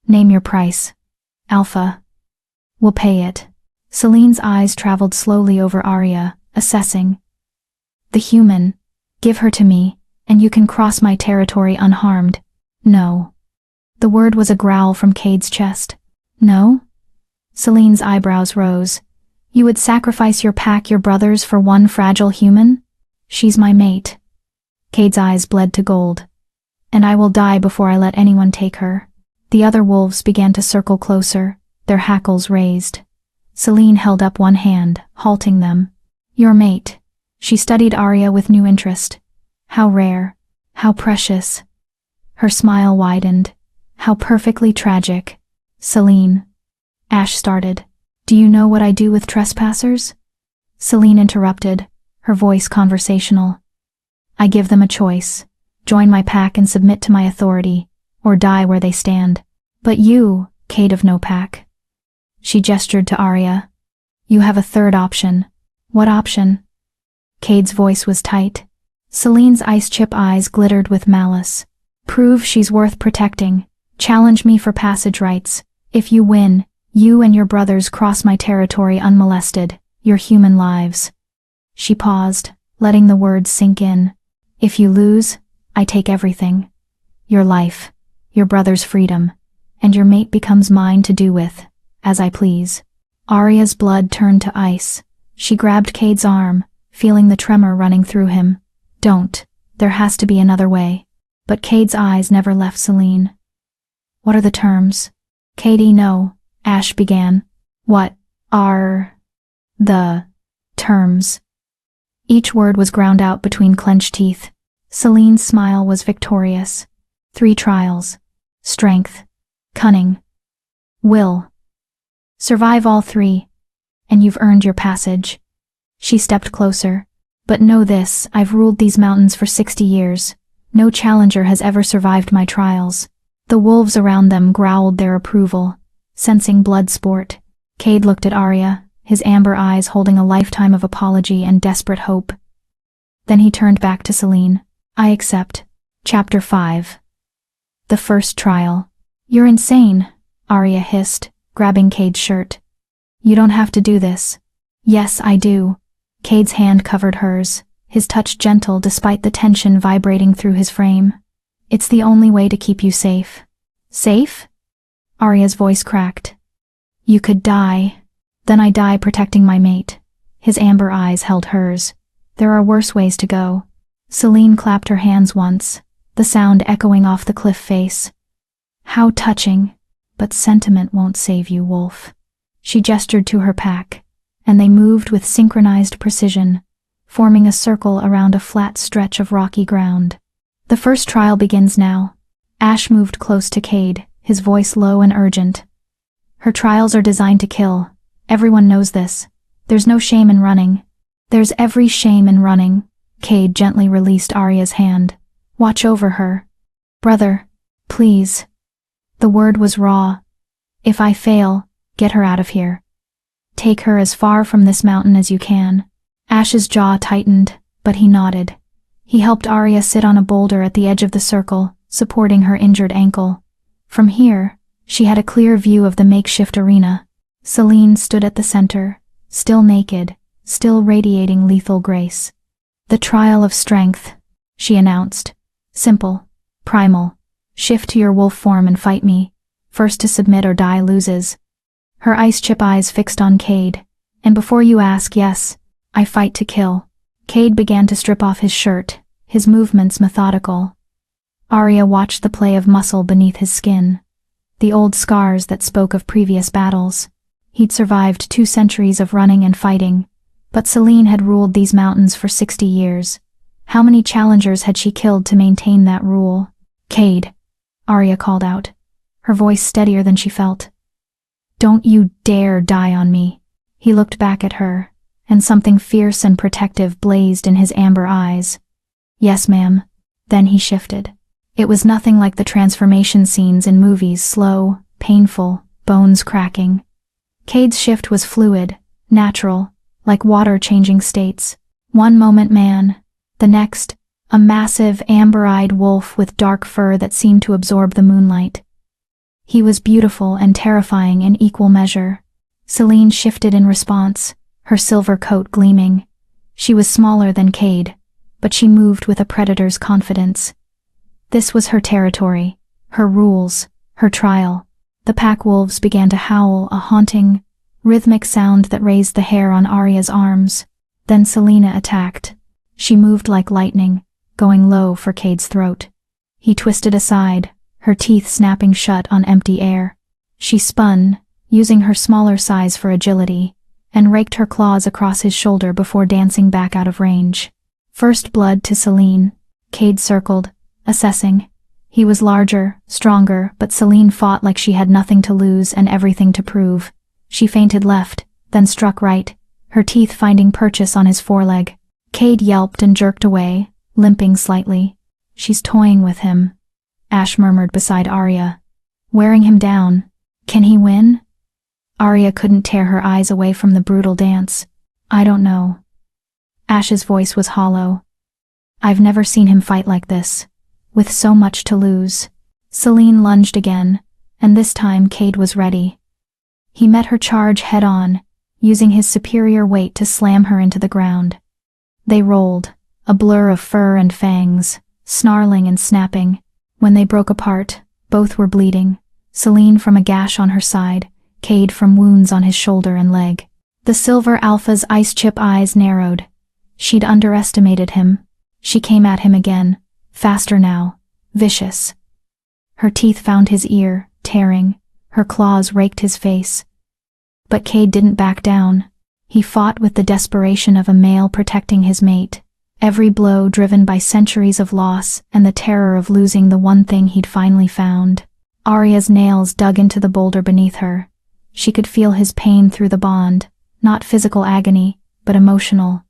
S1: Name your price. Alpha. We'll pay it. Selene's eyes traveled slowly over Arya, assessing. The human. Give her to me, and you can cross my territory unharmed. No. The word was a growl from Cade's chest. No? Selene's eyebrows rose. You would sacrifice your pack, your brothers, for one fragile human? She's my mate. Cade's eyes bled to gold. And I will die before I let anyone take her. The other wolves began to circle closer, their hackles raised. Selene held up one hand, halting them. Your mate. She studied Arya with new interest. How rare. How precious. Her smile widened. How perfectly tragic. Selene. Ash started. Do you know what I do with trespassers? Selene interrupted, her voice conversational. I give them a choice. Join my pack and submit to my authority, or die where they stand. But you, Cade of no pack. She gestured to Arya. You have a third option. What option? Cade's voice was tight. Celene's ice-chip eyes glittered with malice. Prove she's worth protecting. Challenge me for passage rights. If you win, you and your brothers cross my territory unmolested, your human lives. She paused, letting the words sink in. If you lose, I take everything. Your life, your brother's freedom, and your mate becomes mine to do with, as I please. Arya's blood turned to ice. She grabbed Cade's arm, feeling the tremor running through him. Don't. There has to be another way. But Cade's eyes never left Selene. What are the terms? Cade, no, Ash began. What are the terms? Each word was ground out between clenched teeth. Selene's smile was victorious. 3 trials. Strength. Cunning. Will. Survive all 3, and you've earned your passage. She stepped closer. But know this, I've ruled these mountains for 60 years. No challenger has ever survived my trials. The wolves around them growled their approval, sensing blood sport. Cade looked at Arya, his amber eyes holding a lifetime of apology and desperate hope. Then he turned back to Selene. I accept. Chapter 5. The first trial. You're insane, Arya hissed, grabbing Cade's shirt. You don't have to do this. Yes, I do. Cade's hand covered hers, his touch gentle despite the tension vibrating through his frame. It's the only way to keep you safe. Safe? Arya's voice cracked. You could die. Then I die protecting my mate. His amber eyes held hers. There are worse ways to go. Selene clapped her hands once, the sound echoing off the cliff face. How touching. But sentiment won't save you, Wolf. She gestured to her pack, and they moved with synchronized precision, forming a circle around a flat stretch of rocky ground. The first trial begins now. Ash moved close to Cade, his voice low and urgent. Her trials are designed to kill. Everyone knows this. There's no shame in running. There's every shame in running. Cade gently released Arya's hand. Watch over her. Brother, please. The word was raw. If I fail, get her out of here. Take her as far from this mountain as you can. Ash's jaw tightened, but he nodded. He helped Arya sit on a boulder at the edge of the circle, supporting her injured ankle. From here, she had a clear view of the makeshift arena. Selene stood at the center, still naked, still radiating lethal grace. The trial of strength, she announced. Simple, primal. Shift to your wolf form and fight me. First to submit or die loses. Her ice-chip eyes fixed on Cade. And before you ask, yes, I fight to kill. Cade began to strip off his shirt, his movements methodical. Arya watched the play of muscle beneath his skin, the old scars that spoke of previous battles. He'd survived 2 centuries of running and fighting, but Selene had ruled these mountains for 60 years. How many challengers had she killed to maintain that rule? Cade, Arya called out, her voice steadier than she felt. Don't you dare die on me. He looked back at her, and something fierce and protective blazed in his amber eyes. Yes, ma'am. Then he shifted. It was nothing like the transformation scenes in movies, slow, painful, bones cracking. Cade's shift was fluid, natural, like water changing states. One moment man, the next, a massive, amber-eyed wolf with dark fur that seemed to absorb the moonlight. He was beautiful and terrifying in equal measure. Selene shifted in response, her silver coat gleaming. She was smaller than Cade, but she moved with a predator's confidence. This was her territory, her rules, her trial. The pack wolves began to howl, a haunting, rhythmic sound that raised the hair on Arya's arms. Then Selena attacked. She moved like lightning, going low for Cade's throat. He twisted aside, her teeth snapping shut on empty air. She spun, using her smaller size for agility, and raked her claws across his shoulder before dancing back out of range. First blood to Selene. Cade circled, assessing. He was larger, stronger, but Selene fought like she had nothing to lose and everything to prove. She feinted left, then struck right, her teeth finding purchase on his foreleg. Cade yelped and jerked away, limping slightly. She's toying with him, Ash murmured beside Arya. Wearing him down. Can he win? Arya couldn't tear her eyes away from the brutal dance. I don't know. Ash's voice was hollow. I've never seen him fight like this, with so much to lose. Selene lunged again, and this time Cade was ready. He met her charge head-on, using his superior weight to slam her into the ground. They rolled, a blur of fur and fangs, snarling and snapping. When they broke apart, both were bleeding, Selene from a gash on her side, Cade from wounds on his shoulder and leg. The Silver Alpha's ice chip eyes narrowed. She'd underestimated him. She came at him again, faster now, vicious. Her teeth found his ear, tearing. Her claws raked his face. But Cade didn't back down. He fought with the desperation of a male protecting his mate, every blow driven by centuries of loss and the terror of losing the one thing he'd finally found. Arya's nails dug into the boulder beneath her. She could feel his pain through the bond, not physical agony, but emotional.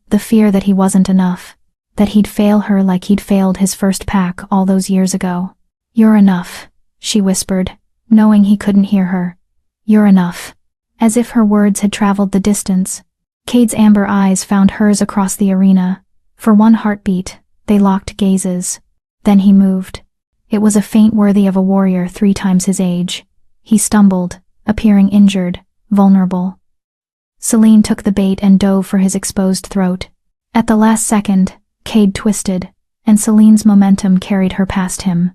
S1: The fear that he wasn't enough, that he'd fail her like he'd failed his first pack all those years ago. You're enough, she whispered, knowing he couldn't hear her. You're enough. As if her words had traveled the distance, Cade's amber eyes found hers across the arena. For one heartbeat, they locked gazes. Then he moved. It was a feint worthy of a warrior 3 times his age. He stumbled, appearing injured, vulnerable. Selene took the bait and dove for his exposed throat. At the last second, Cade twisted, and Selene's momentum carried her past him.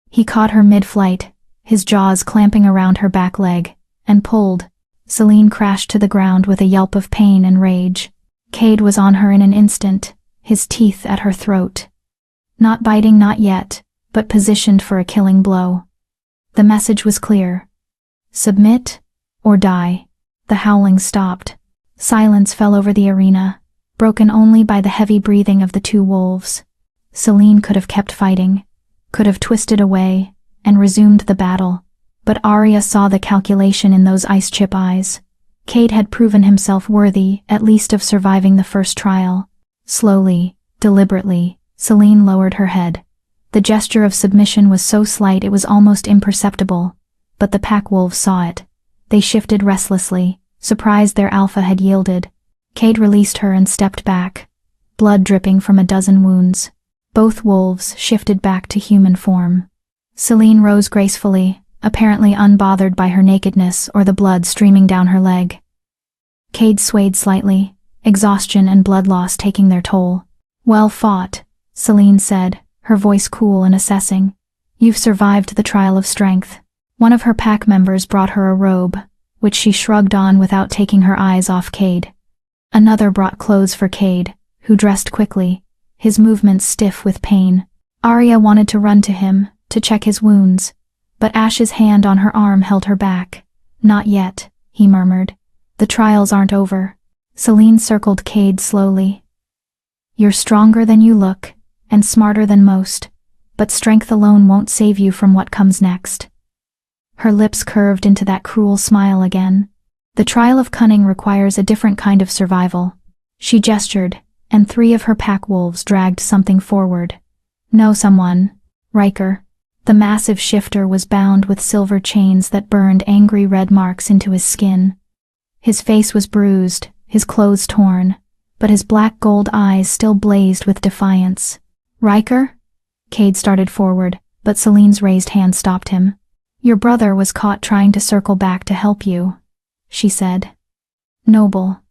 S1: He caught her mid-flight, his jaws clamping around her back leg, and pulled. Selene crashed to the ground with a yelp of pain and rage. Cade was on her in an instant, his teeth at her throat. Not biting, not yet, but positioned for a killing blow. The message was clear. Submit, or die. The howling stopped. Silence fell over the arena, broken only by the heavy breathing of the 2 wolves. Selene could have kept fighting, could have twisted away, and resumed the battle. But Arya saw the calculation in those ice chip eyes. Cade had proven himself worthy, at least, of surviving the first trial. Slowly, deliberately, Selene lowered her head. The gesture of submission was so slight it was almost imperceptible. But the pack wolves saw it. They shifted restlessly, surprised their alpha had yielded. Cade released her and stepped back, blood dripping from a dozen wounds. Both wolves shifted back to human form. Selene rose gracefully, apparently unbothered by her nakedness or the blood streaming down her leg. Cade swayed slightly, exhaustion and blood loss taking their toll. Well fought, Selene said, her voice cool and assessing. You've survived the trial of strength. One of her pack members brought her a robe, which she shrugged on without taking her eyes off Cade. Another brought clothes for Cade, who dressed quickly, his movements stiff with pain. Arya wanted to run to him, to check his wounds, but Ash's hand on her arm held her back. Not yet, he murmured. The trials aren't over. Selene circled Cade slowly. You're stronger than you look, and smarter than most, but strength alone won't save you from what comes next. Her lips curved into that cruel smile again. The trial of cunning requires a different kind of survival. She gestured, and 3 of her pack wolves dragged something forward. No, someone. Riker. The massive shifter was bound with silver chains that burned angry red marks into his skin. His face was bruised, his clothes torn, but his black-gold eyes still blazed with defiance. Riker? Cade started forward, but Selene's raised hand stopped him. Your brother was caught trying to circle back to help you, she said. Noble.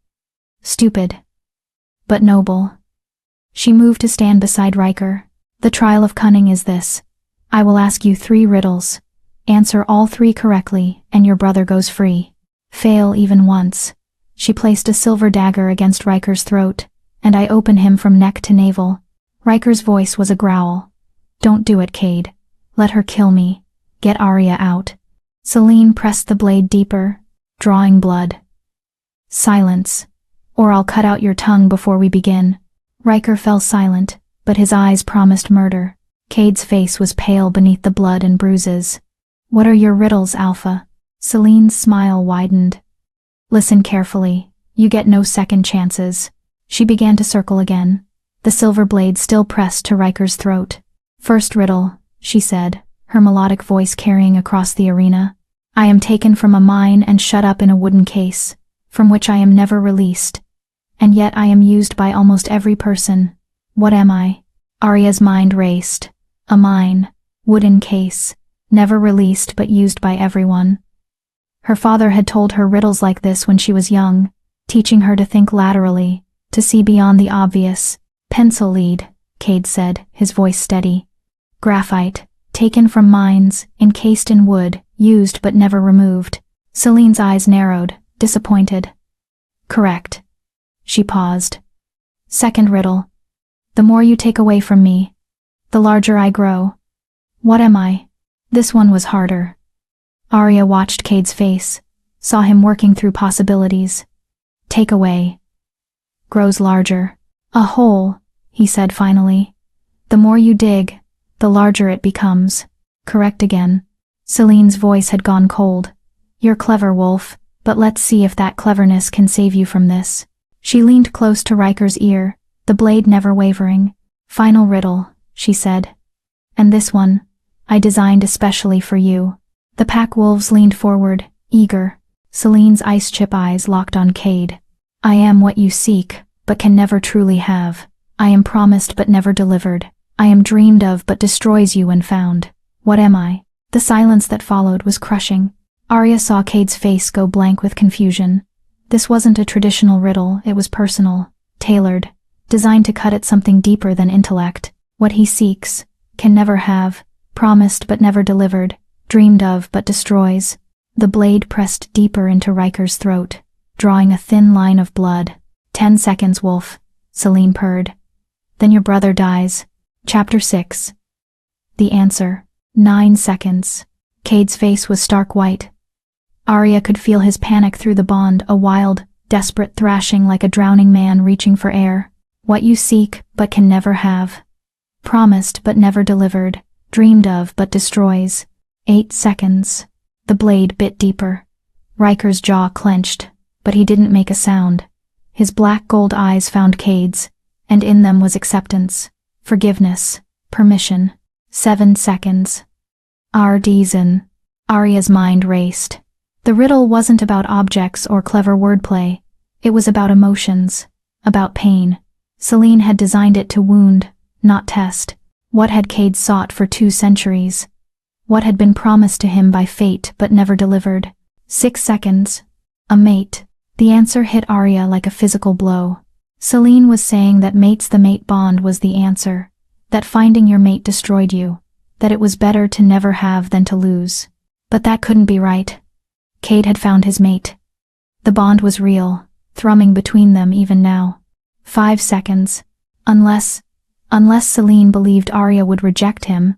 S1: Stupid. But noble. She moved to stand beside Riker. The trial of cunning is this. I will ask you 3 riddles. Answer all 3 correctly, and your brother goes free. Fail even once. She placed a silver dagger against Riker's throat, and I open him from neck to navel. Riker's voice was a growl. Don't do it, Cade. Let her kill me. Get Arya out. Selene pressed the blade deeper, drawing blood. Silence, or I'll cut out your tongue before we begin. Riker fell silent, but his eyes promised murder. Cade's face was pale beneath the blood and bruises. What are your riddles, Alpha? Selene's smile widened. Listen carefully. You get no second chances. She began to circle again. the silver blade still pressed to Riker's throat. "First riddle," she said, her melodic voice carrying across the arena. "I am taken from a mine and shut up in a wooden case, from which I am never released. And yet I am used by almost every person. What am I?" Arya's mind raced. A mine, wooden case, never released but used by everyone. Her father had told her riddles like this when she was young, teaching her to think laterally, to see beyond the obvious. "Pencil lead," Cade said, his voice steady. "Graphite, taken from mines, encased in wood, used but never removed." Celine's eyes narrowed, disappointed. "Correct." She paused. "Second riddle. The more you take away from me, the larger I grow. What am I?" This one was harder. Arya watched Cade's face, saw him working through possibilities. "Take away. Grows larger." "A hole," he said finally. "The more you dig, the larger it becomes." "Correct again." Celine's voice had gone cold. "You're clever, Wolf, but let's see if that cleverness can save you from this." She leaned close to Riker's ear, the blade never wavering. "Final riddle," she said. "And this one, I designed especially for you." The pack wolves leaned forward, eager. Celine's ice chip eyes locked on Cade. "I am what you seek, but can never truly have. I am promised but never delivered. I am dreamed of but destroys you when found. What am I?" The silence that followed was crushing. Arya saw Cade's face go blank with confusion. This wasn't a traditional riddle, it was personal, tailored, designed to cut at something deeper than intellect. What he seeks, can never have, promised but never delivered, dreamed of but destroys. The blade pressed deeper into Riker's throat, drawing a thin line of blood. 10 seconds, Wolf," Celine purred. "Then your brother dies." Chapter 6. The answer. 9 seconds. Cade's face was stark white. Arya could feel his panic through the bond, a wild, desperate thrashing like a drowning man reaching for air. "What you seek but can never have. Promised but never delivered, dreamed of but destroys." 8 seconds. The blade bit deeper. Riker's jaw clenched, but he didn't make a sound. His black gold eyes found Cade's, and in them was acceptance, forgiveness, permission. 7 seconds. Ardizen. Arya's mind raced. The riddle wasn't about objects or clever wordplay. It was about emotions, about pain. Celine had designed it to wound, not test. What had Cade sought for 2 centuries? What had been promised to him by fate but never delivered? 6 seconds. A mate. The answer hit Arya like a physical blow. Celine was saying that mates-the-mate bond was the answer, that finding your mate destroyed you, that it was better to never have than to lose. But that couldn't be right. Cade had found his mate. The bond was real, thrumming between them even now. 5 seconds. Unless Celine believed Arya would reject him,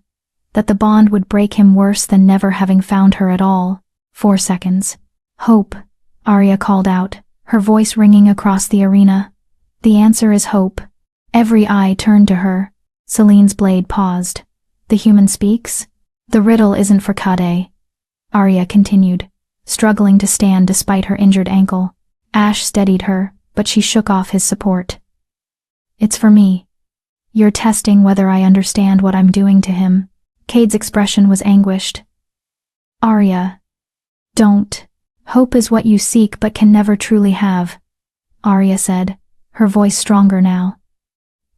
S1: that the bond would break him worse than never having found her at all. 4 seconds. Hope, Arya called out, her voice ringing across the arena. The answer is hope. Every eye turned to her. Celine's blade paused. The human speaks? The riddle isn't for Cade. Arya continued, struggling to stand despite her injured ankle. Ash steadied her, but she shook off his support. It's for me. You're testing whether I understand what I'm doing to him. Cade's expression was anguished. Arya. Don't. Hope is what you seek but can never truly have, Arya said, her voice stronger now.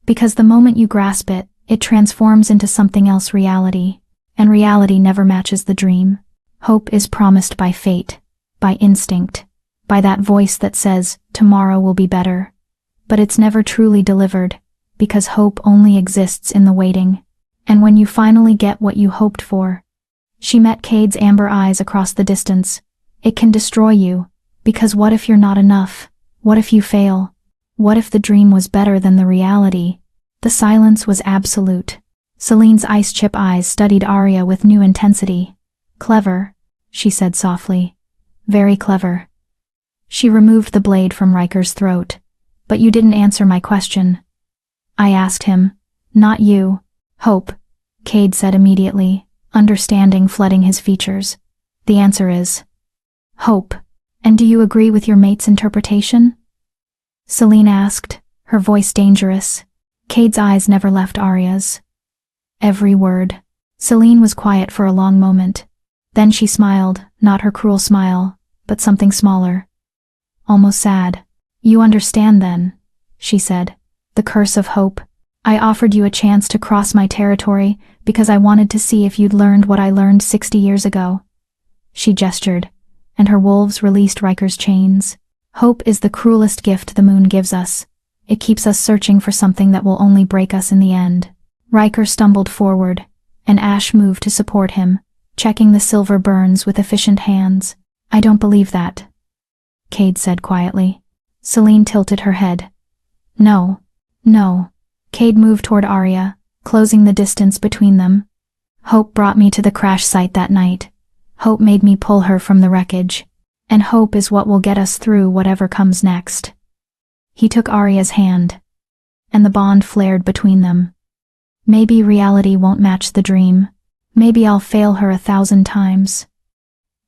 S1: Because the moment you grasp it, it transforms into something else, reality, and reality never matches the dream. Hope is promised by fate, by instinct, by that voice that says, tomorrow will be better. But it's never truly delivered, because hope only exists in the waiting. And when you finally get what you hoped for. She met Cade's amber eyes across the distance. It can destroy you, because what if you're not enough? What if you fail? What if the dream was better than the reality? The silence was absolute. Celine's ice chip eyes studied Arya with new intensity. Clever, she said softly. Very clever. She removed the blade from Riker's throat. But you didn't answer my question. I asked him. Not you. Hope, Cade said immediately, understanding flooding his features. The answer is hope. And do you agree with your mate's interpretation? Celine asked, her voice dangerous. Cade's eyes never left Arya's. Every word. Celine was quiet for a long moment. Then she smiled, not her cruel smile, but something smaller. Almost sad. You understand then, she said. The curse of hope. I offered you a chance to cross my territory because I wanted to see if you'd learned what I learned 60 years ago. She gestured, and her wolves released Riker's chains. Hope is the cruelest gift the moon gives us. It keeps us searching for something that will only break us in the end. Riker stumbled forward, and Ash moved to support him, checking the silver burns with efficient hands. I don't believe that, Cade said quietly. Celine tilted her head. No. Cade moved toward Arya, closing the distance between them. Hope brought me to the crash site that night. Hope made me pull her from the wreckage. And hope is what will get us through whatever comes next. He took Arya's hand, and the bond flared between them. Maybe reality won't match the dream. Maybe I'll fail her 1,000 times.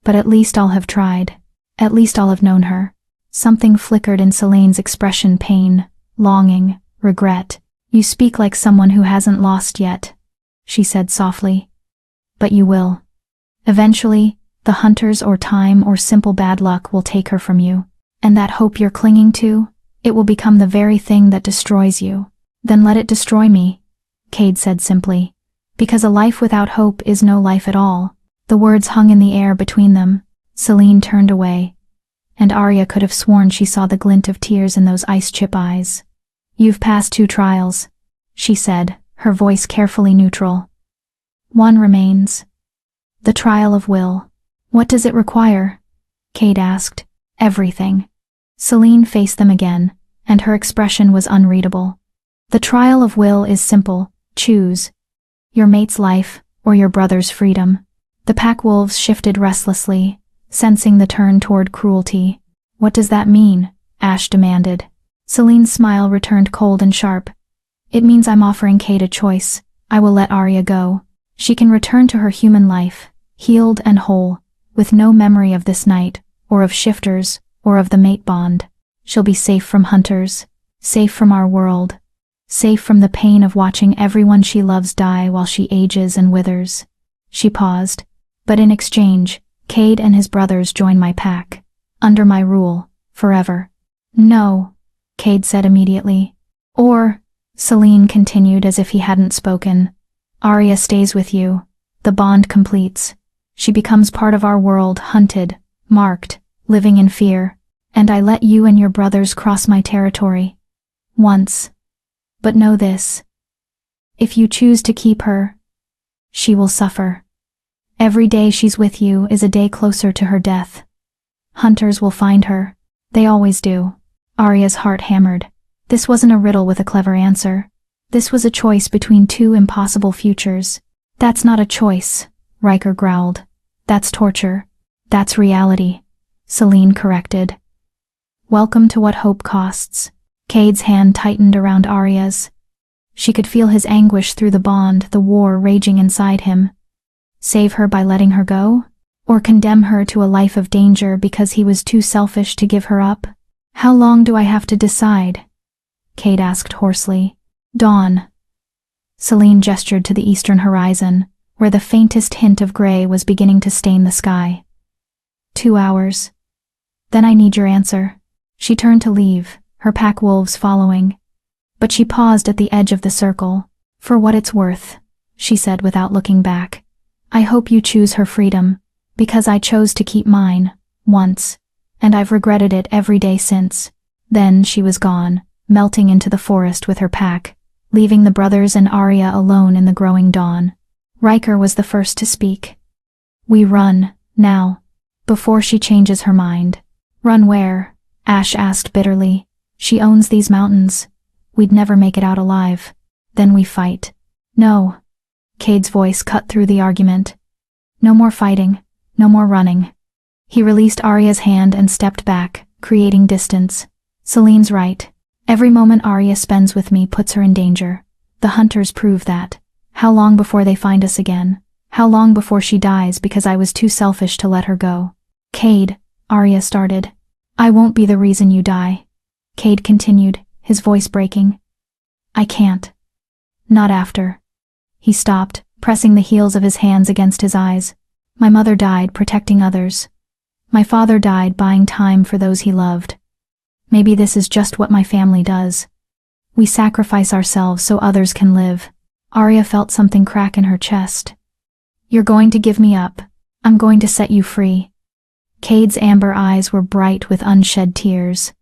S1: But at least I'll have tried. At least I'll have known her. Something flickered in Celine's expression: pain, longing, regret. You speak like someone who hasn't lost yet, she said softly. But you will. Eventually, the hunters or time or simple bad luck will take her from you. And that hope you're clinging to, it will become the very thing that destroys you. Then let it destroy me, Cade said simply. Because a life without hope is no life at all. The words hung in the air between them. Celine turned away, and Arya could have sworn she saw the glint of tears in those ice-chip eyes. You've passed 2 trials, she said, her voice carefully neutral. One remains. The trial of will. What does it require? Cade asked. Everything. Celine faced them again, and her expression was unreadable. The trial of will is simple. Choose. Your mate's life, or your brother's freedom. The pack wolves shifted restlessly, sensing the turn toward cruelty. What does that mean? Ash demanded. Celine's smile returned cold and sharp. It means I'm offering Cade a choice. I will let Arya go. She can return to her human life, healed and whole, with no memory of this night, or of shifters, or of the mate bond. She'll be safe from hunters, safe from our world, safe from the pain of watching everyone she loves die while she ages and withers. She paused, but in exchange, Cade and his brothers join my pack, under my rule, forever. No, Cade said immediately. Or, Celine continued as if he hadn't spoken, Arya stays with you. The bond completes. She becomes part of our world, hunted, marked, living in fear. And I let you and your brothers cross my territory. Once. But know this. If you choose to keep her, she will suffer. Every day she's with you is a day closer to her death. Hunters will find her. They always do. Arya's heart hammered. This wasn't a riddle with a clever answer. This was a choice between 2 impossible futures. That's not a choice, Riker growled. That's torture. That's reality, Celine corrected. Welcome to what hope costs. Cade's hand tightened around Arya's. She could feel his anguish through the bond, the war raging inside him. Save her by letting her go? Or condemn her to a life of danger because he was too selfish to give her up? How long do I have to decide? Cade asked hoarsely. Dawn. Celine gestured to the eastern horizon, where the faintest hint of gray was beginning to stain the sky. 2 hours. Then I need your answer. She turned to leave, her pack wolves following. But she paused at the edge of the circle. For what it's worth, she said without looking back. I hope you choose her freedom, because I chose to keep mine, once, and I've regretted it every day since. Then she was gone, melting into the forest with her pack, leaving the brothers and Arya alone in the growing dawn. Riker was the first to speak. We run, now, before she changes her mind. Run where? Ash asked bitterly. She owns these mountains. We'd never make it out alive. Then we fight. No. Cade's voice cut through the argument. No more fighting. No more running. He released Arya's hand and stepped back, creating distance. Celine's right. Every moment Arya spends with me puts her in danger. The hunters prove that. How long before they find us again? How long before she dies because I was too selfish to let her go? Cade, Arya started. I won't be the reason you die. Cade continued, his voice breaking. I can't. Not after. He stopped, pressing the heels of his hands against his eyes. My mother died protecting others. My father died buying time for those he loved. Maybe this is just what my family does. We sacrifice ourselves so others can live. Arya felt something crack in her chest. You're going to give me up. I'm going to set you free. Cade's amber eyes were bright with unshed tears.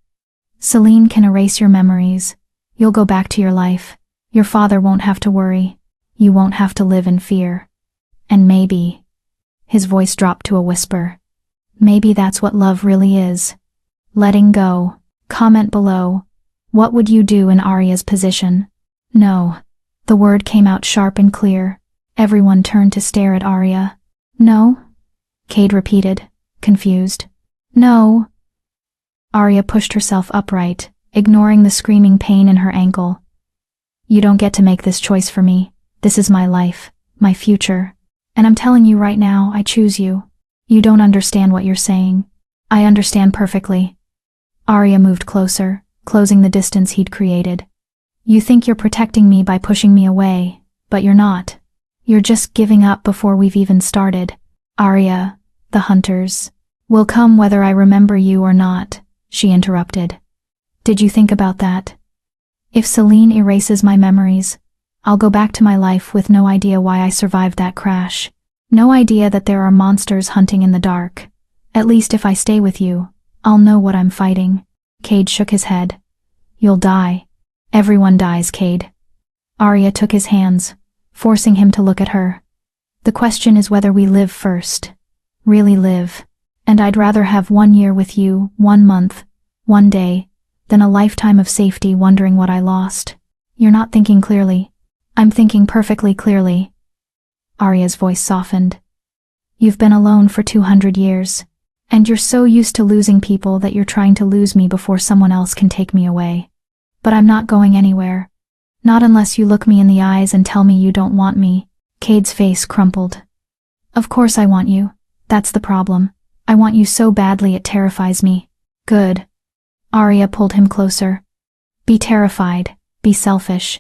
S1: Selene can erase your memories. You'll go back to your life. Your father won't have to worry. You won't have to live in fear. And maybe, his voice dropped to a whisper, maybe that's what love really is. Letting go. Comment below. What would you do in Arya's position? No. The word came out sharp and clear. Everyone turned to stare at Arya. No? Cade repeated, confused. No. Arya pushed herself upright, ignoring the screaming pain in her ankle. You don't get to make this choice for me. This is my life, my future. And I'm telling you right now, I choose you. You don't understand what you're saying. I understand perfectly. Arya moved closer, closing the distance he'd created. You think you're protecting me by pushing me away, but you're not. You're just giving up before we've even started. Arya, the hunters will come whether I remember you or not, she interrupted. Did you think about that? If Selene erases my memories, I'll go back to my life with no idea why I survived that crash. No idea that there are monsters hunting in the dark. At least if I stay with you, I'll know what I'm fighting. Cade shook his head. You'll die. Everyone dies, Cade. Arya took his hands, forcing him to look at her. The question is whether we live first. Really live. And I'd rather have 1 year with you, 1 month, 1 day, than a lifetime of safety wondering what I lost. You're not thinking clearly. I'm thinking perfectly clearly. Arya's voice softened. You've been alone for 200 years, and you're so used to losing people that you're trying to lose me before someone else can take me away. But I'm not going anywhere. Not unless you look me in the eyes and tell me you don't want me. Cade's face crumpled. Of course I want you. That's the problem. I want you so badly it terrifies me. Good. Arya pulled him closer. Be terrified. Be selfish.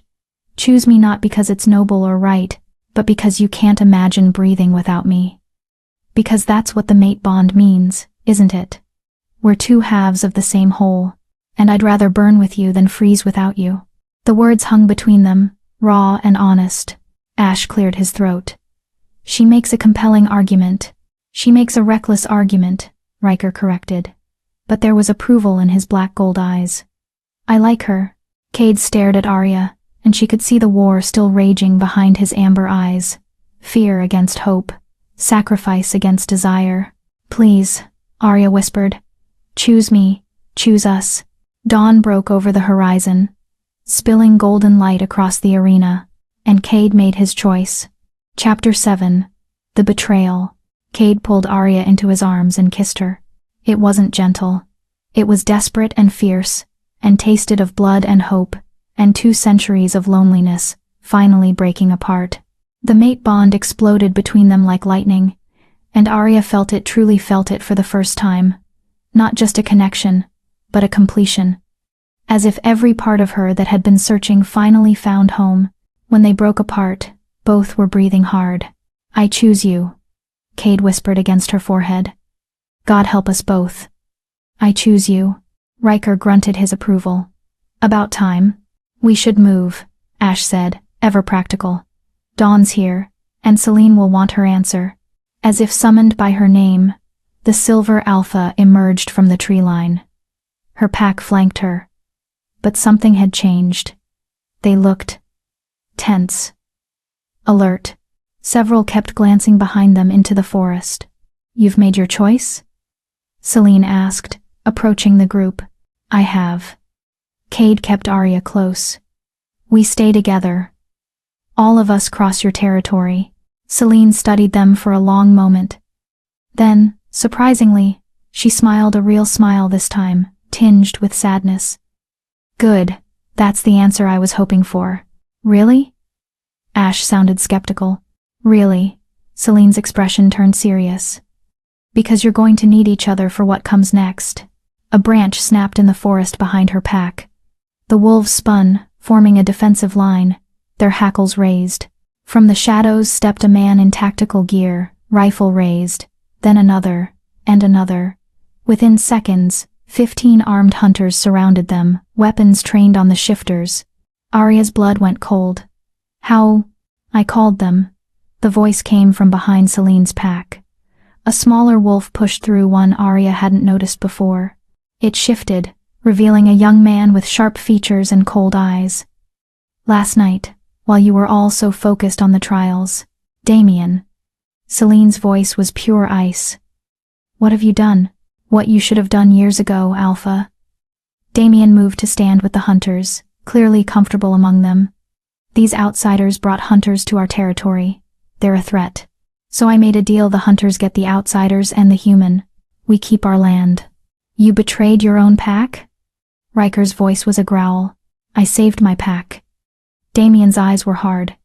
S1: Choose me not because it's noble or right, but because you can't imagine breathing without me. Because that's what the mate bond means, isn't it? We're two halves of the same whole, and I'd rather burn with you than freeze without you. The words hung between them, raw and honest. Ash cleared his throat. She makes a compelling argument. She makes a reckless argument, Riker corrected. But there was approval in his black gold eyes. I like her. Cade stared at Arya, and she could see the war still raging behind his amber eyes. Fear against hope. Sacrifice against desire. Please, Arya whispered. Choose me. Choose us. Dawn broke over the horizon, spilling golden light across the arena, and Cade made his choice. Chapter 7. The Betrayal. Cade pulled Arya into his arms and kissed her. It wasn't gentle. It was desperate and fierce, and tasted of blood and hope, and 2 centuries of loneliness, finally breaking apart. The mate bond exploded between them like lightning, and Arya truly felt it for the first time. Not just a connection, but a completion. As if every part of her that had been searching finally found home. When they broke apart, both were breathing hard. I choose you, Cade whispered against her forehead. God help us both. I choose you. Riker grunted his approval. About time. We should move, Ash said, ever practical. Dawn's here, and Selene will want her answer. As if summoned by her name, the silver Alpha emerged from the tree line. Her pack flanked her. But something had changed. They looked tense. Alert. Several kept glancing behind them into the forest. You've made your choice? Selene asked, approaching the group. I have. Cade kept Arya close. We stay together. All of us cross your territory. Selene studied them for a long moment. Then, surprisingly, she smiled a real smile this time, tinged with sadness. Good. That's the answer I was hoping for. Really? Ash sounded skeptical. Really? Selene's expression turned serious. Because you're going to need each other for what comes next. A branch snapped in the forest behind her pack. The wolves spun, forming a defensive line, their hackles raised. From the shadows stepped a man in tactical gear, rifle raised, then another, and another. Within seconds, 15 armed hunters surrounded them, weapons trained on the shifters. Arya's blood went cold. How? I called them. The voice came from behind Celene's pack. A smaller wolf pushed through one Arya hadn't noticed before. It shifted, revealing a young man with sharp features and cold eyes. Last night, while you were all so focused on the trials, Damien. Celene's voice was pure ice. What have you done? What you should have done years ago, Alpha. Damien moved to stand with the hunters, clearly comfortable among them. These outsiders brought hunters to our territory. They're a threat. So I made a deal: the hunters get the outsiders and the human. We keep our land. You betrayed your own pack? Riker's voice was a growl. I saved my pack. Damien's eyes were hard.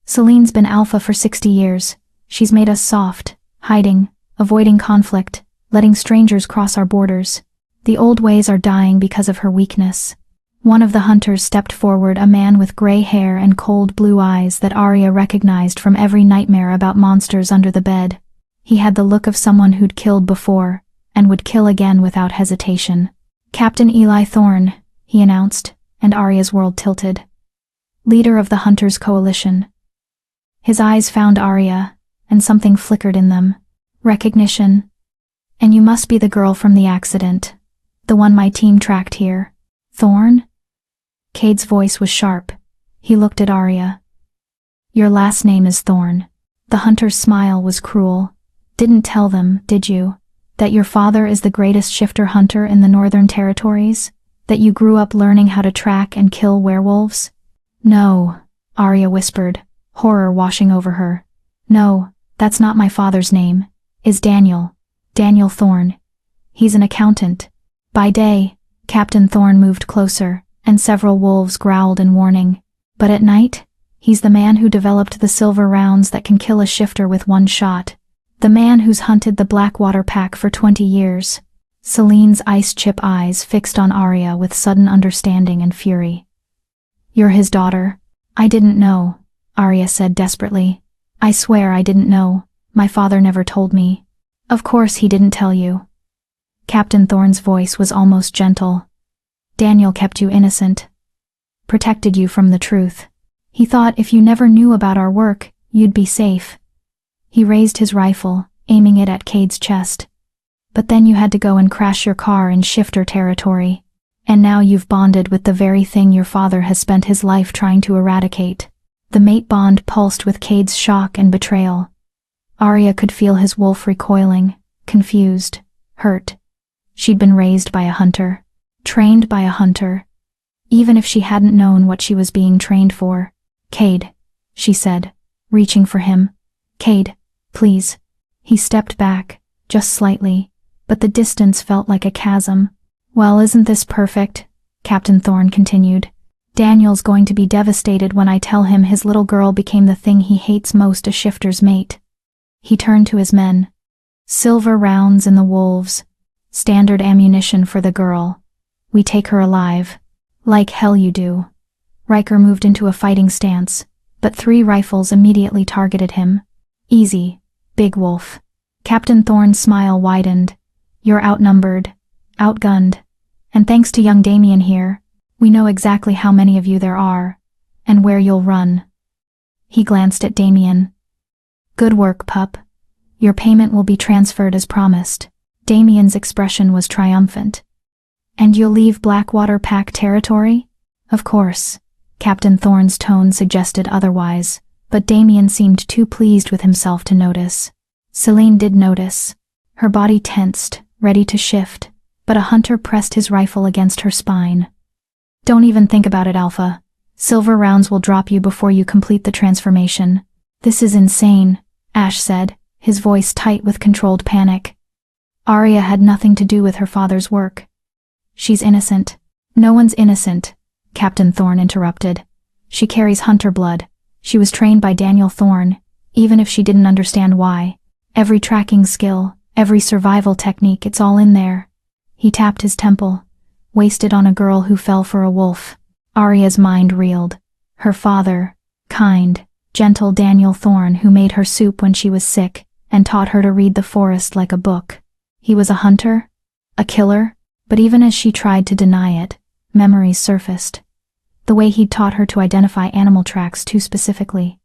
S1: Celene's been Alpha for 60 years. She's made us soft, hiding, avoiding conflict, letting strangers cross our borders. The old ways are dying because of her weakness. One of the hunters stepped forward, a man with gray hair and cold blue eyes that Arya recognized from every nightmare about monsters under the bed. He had the look of someone who'd killed before, and would kill again without hesitation. Captain Eli Thorne, he announced, and Arya's world tilted. Leader of the Hunters Coalition. His eyes found Arya, and something flickered in them. Recognition. And you must be the girl from the accident. The one my team tracked here. Thorne? Cade's voice was sharp. He looked at Arya. Your last name is Thorne. The hunter's smile was cruel. Didn't tell them, did you, that your father is the greatest shifter hunter in the Northern Territories? That you grew up learning how to track and kill werewolves? No, Arya whispered, horror washing over her. No, that's not my father's name. Is Daniel. Daniel Thorne. He's an accountant. By day, Captain Thorne moved closer, and several wolves growled in warning. But at night, he's the man who developed the silver rounds that can kill a shifter with one shot. The man who's hunted the Blackwater Pack for 20 years. Celene's ice-chip eyes fixed on Arya with sudden understanding and fury. You're his daughter. I didn't know, Arya said desperately. I swear I didn't know. My father never told me. Of course he didn't tell you. Captain Thorne's voice was almost gentle. Daniel kept you innocent. Protected you from the truth. He thought if you never knew about our work, you'd be safe. He raised his rifle, aiming it at Cade's chest. But then you had to go and crash your car in shifter territory. And now you've bonded with the very thing your father has spent his life trying to eradicate. The mate bond pulsed with Cade's shock and betrayal. Arya could feel his wolf recoiling, confused, hurt. She'd been raised by a hunter. Trained by a hunter. Even if she hadn't known what she was being trained for. Cade, she said, reaching for him. Cade, please. He stepped back, just slightly, but the distance felt like a chasm. Well, isn't this perfect? Captain Thorne continued. Daniel's going to be devastated when I tell him his little girl became the thing he hates most, a shifter's mate. He turned to his men. Silver rounds in the wolves. Standard ammunition for the girl. We take her alive. Like hell you do. Riker moved into a fighting stance, but 3 rifles immediately targeted him. Easy, Big Wolf. Captain Thorne's smile widened. You're outnumbered, outgunned, and thanks to young Damien here, we know exactly how many of you there are, and where you'll run. He glanced at Damien. Good work, pup. Your payment will be transferred as promised. Damien's expression was triumphant. And you'll leave Blackwater Pack territory? Of course. Captain Thorne's tone suggested otherwise, but Damien seemed too pleased with himself to notice. Selene did notice. Her body tensed, ready to shift, but a hunter pressed his rifle against her spine. Don't even think about it, Alpha. Silver rounds will drop you before you complete the transformation. This is insane, Ash said, his voice tight with controlled panic. Arya had nothing to do with her father's work. She's innocent. No one's innocent, Captain Thorne interrupted. She carries hunter blood. She was trained by Daniel Thorne, even if she didn't understand why. Every tracking skill, every survival technique, it's all in there. He tapped his temple. Wasted on a girl who fell for a wolf. Arya's mind reeled. Her father, kind, gentle Daniel Thorne who made her soup when she was sick and taught her to read the forest like a book. He was a hunter? A killer? But even as she tried to deny it, memories surfaced. The way he'd taught her to identify animal tracks too specifically.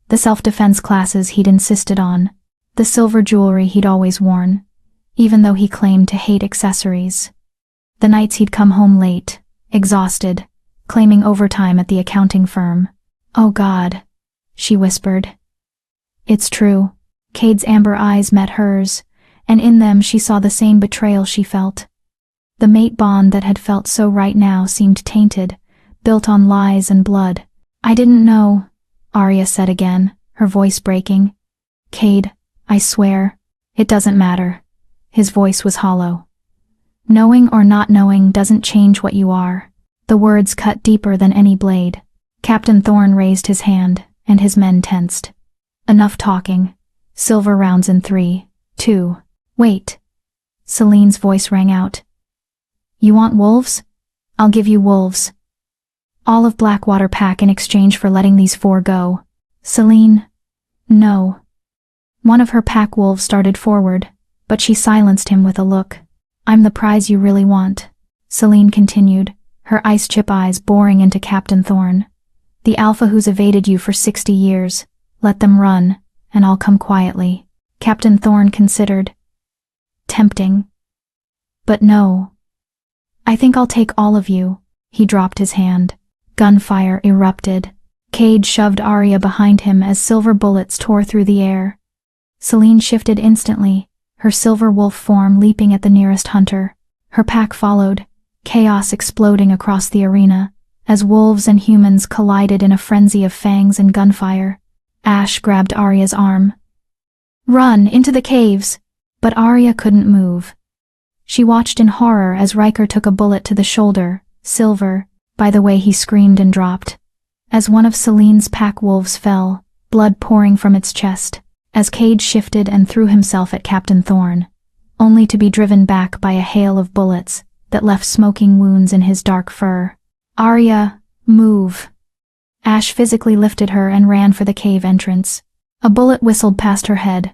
S1: The self-defense classes he'd insisted on. The silver jewelry he'd always worn, even though he claimed to hate accessories. The nights he'd come home late, exhausted, claiming overtime at the accounting firm. "Oh God," she whispered. "It's true." Cade's amber eyes met hers, and in them she saw the same betrayal she felt. The mate bond that had felt so right now seemed tainted, built on lies and blood. "I didn't know," Arya said again, her voice breaking. "Cade, I swear, it doesn't matter." His voice was hollow. "Knowing or not knowing doesn't change what you are." The words cut deeper than any blade. Captain Thorne raised his hand, and his men tensed. "Enough talking. Silver rounds in 3, 2. Wait." Celine's voice rang out. "You want wolves? I'll give you wolves. All of Blackwater Pack in exchange for letting these 4 go." "Celine, no." One of her pack wolves started forward, but she silenced him with a look. "I'm the prize you really want," Celine continued, her ice chip eyes boring into Captain Thorne. "The alpha who's evaded you for 60 years. Let them run, and I'll come quietly." Captain Thorne considered. Tempting. "But no. I think I'll take all of you." He dropped his hand. Gunfire erupted. Cade shoved Arya behind him as silver bullets tore through the air. Celine shifted instantly, her silver wolf form leaping at the nearest hunter. Her pack followed, chaos exploding across the arena, as wolves and humans collided in a frenzy of fangs and gunfire. Ash grabbed Arya's arm. "Run, into the caves!" But Arya couldn't move. She watched in horror as Riker took a bullet to the shoulder, silver, by the way he screamed and dropped. As one of Celine's pack wolves fell, blood pouring from its chest, as Cade shifted and threw himself at Captain Thorne, only to be driven back by a hail of bullets that left smoking wounds in his dark fur. "Arya, move." Ash physically lifted her and ran for the cave entrance. A bullet whistled past her head.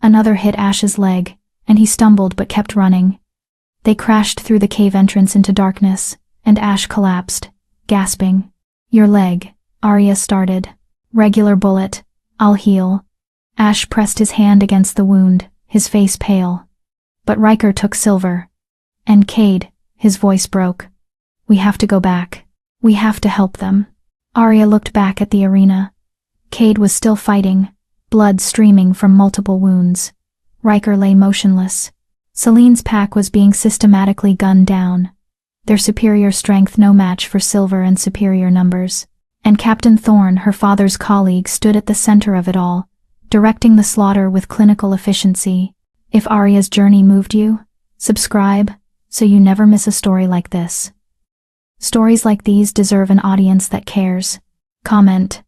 S1: Another hit Ash's leg, and he stumbled but kept running. They crashed through the cave entrance into darkness, and Ash collapsed, gasping. "Your leg," Arya started. "Regular bullet. I'll heal." Ash pressed his hand against the wound, his face pale. But Riker took silver. "And Cade," his voice broke. "We have to go back. We have to help them." Arya looked back at the arena. Cade was still fighting, blood streaming from multiple wounds. Riker lay motionless. Celine's pack was being systematically gunned down, their superior strength no match for silver and superior numbers. And Captain Thorne, her father's colleague, stood at the center of it all, directing the slaughter with clinical efficiency. If Arya's journey moved you, subscribe so you never miss a story like this. Stories like these deserve an audience that cares. Comment.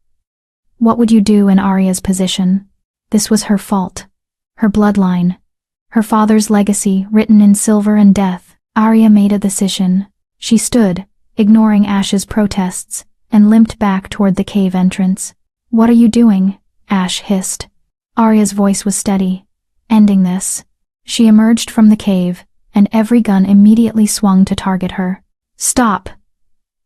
S1: What would you do in Arya's position? This was her fault. Her bloodline. Her father's legacy written in silver and death. Arya made a decision. She stood, ignoring Ash's protests, and limped back toward the cave entrance. "What are you doing?" Ash hissed. Arya's voice was steady. "Ending this." She emerged from the cave, and every gun immediately swung to target her. "Stop!"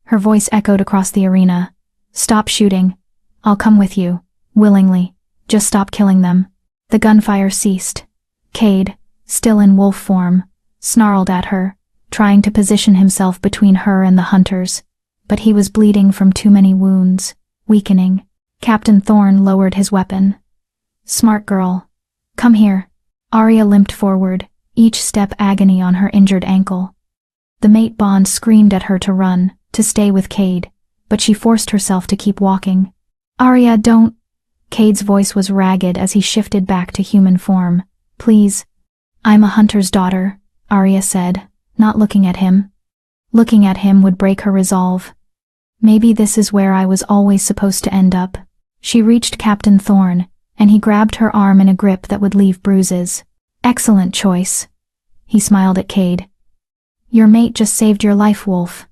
S1: Her voice echoed across the arena. "Stop shooting. I'll come with you, willingly. Just stop killing them." The gunfire ceased. Cade, still in wolf form, snarled at her, trying to position himself between her and the hunters. But he was bleeding from too many wounds, weakening. Captain Thorne lowered his weapon. "Smart girl. Come here." Arya limped forward, each step agony on her injured ankle. The mate bond screamed at her to run, to stay with Cade, but she forced herself to keep walking. "Arya, don't." Cade's voice was ragged as he shifted back to human form. "Please." "I'm a hunter's daughter," Arya said, not looking at him. Looking at him would break her resolve. "Maybe this is where I was always supposed to end up." She reached Captain Thorne, and he grabbed her arm in a grip that would leave bruises. "Excellent choice." He smiled at Cade. "Your mate just saved your life, Wolf.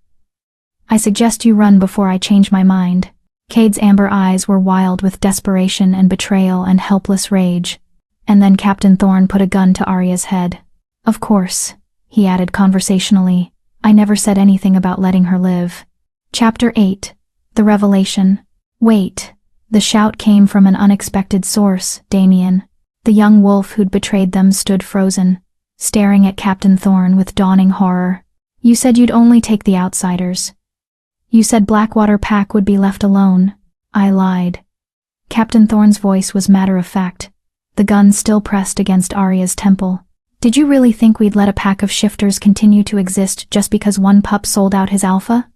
S1: I suggest you run before I change my mind." Cade's amber eyes were wild with desperation and betrayal and helpless rage. And then Captain Thorne put a gun to Arya's head. Of course, he added conversationally, I never said anything about letting her live. Chapter 8. The Revelation. Wait. The shout came from an unexpected source, Damien. The young wolf who'd betrayed them stood frozen, staring at Captain Thorne with dawning horror. You said you'd only take the outsiders. You said Blackwater Pack would be left alone. I lied. Captain Thorne's voice was matter-of-fact, the gun still pressed against Arya's temple. Did you really think we'd let a pack of shifters continue to exist just because one pup sold out his alpha?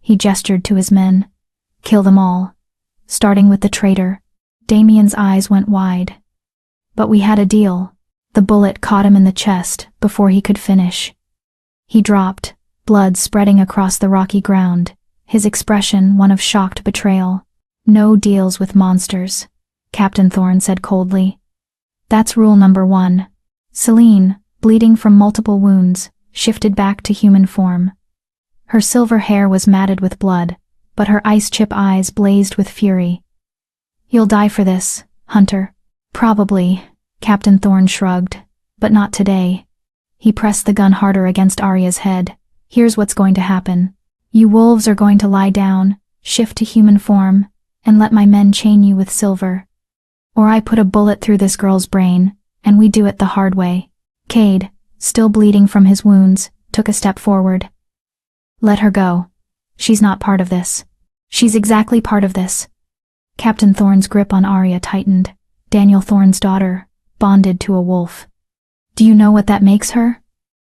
S1: He gestured to his men. Kill them all, starting with the traitor. Damien's eyes went wide. But we had a deal. The bullet caught him in the chest before he could finish. He dropped, blood spreading across the rocky ground, his expression one of shocked betrayal. No deals with monsters, Captain Thorne said coldly. That's rule number 1. Selene, bleeding from multiple wounds, shifted back to human form. Her silver hair was matted with blood, but her ice-chip eyes blazed with fury. You'll die for this, Hunter. Probably, Captain Thorne shrugged, but not today. He pressed the gun harder against Arya's head. Here's what's going to happen. You wolves are going to lie down, shift to human form, and let my men chain you with silver. Or I put a bullet through this girl's brain, and we do it the hard way. Cade, still bleeding from his wounds, took a step forward. Let her go. She's not part of this. She's exactly part of this. Captain Thorne's grip on Arya tightened. Daniel Thorne's daughter, bonded to a wolf. Do you know what that makes her?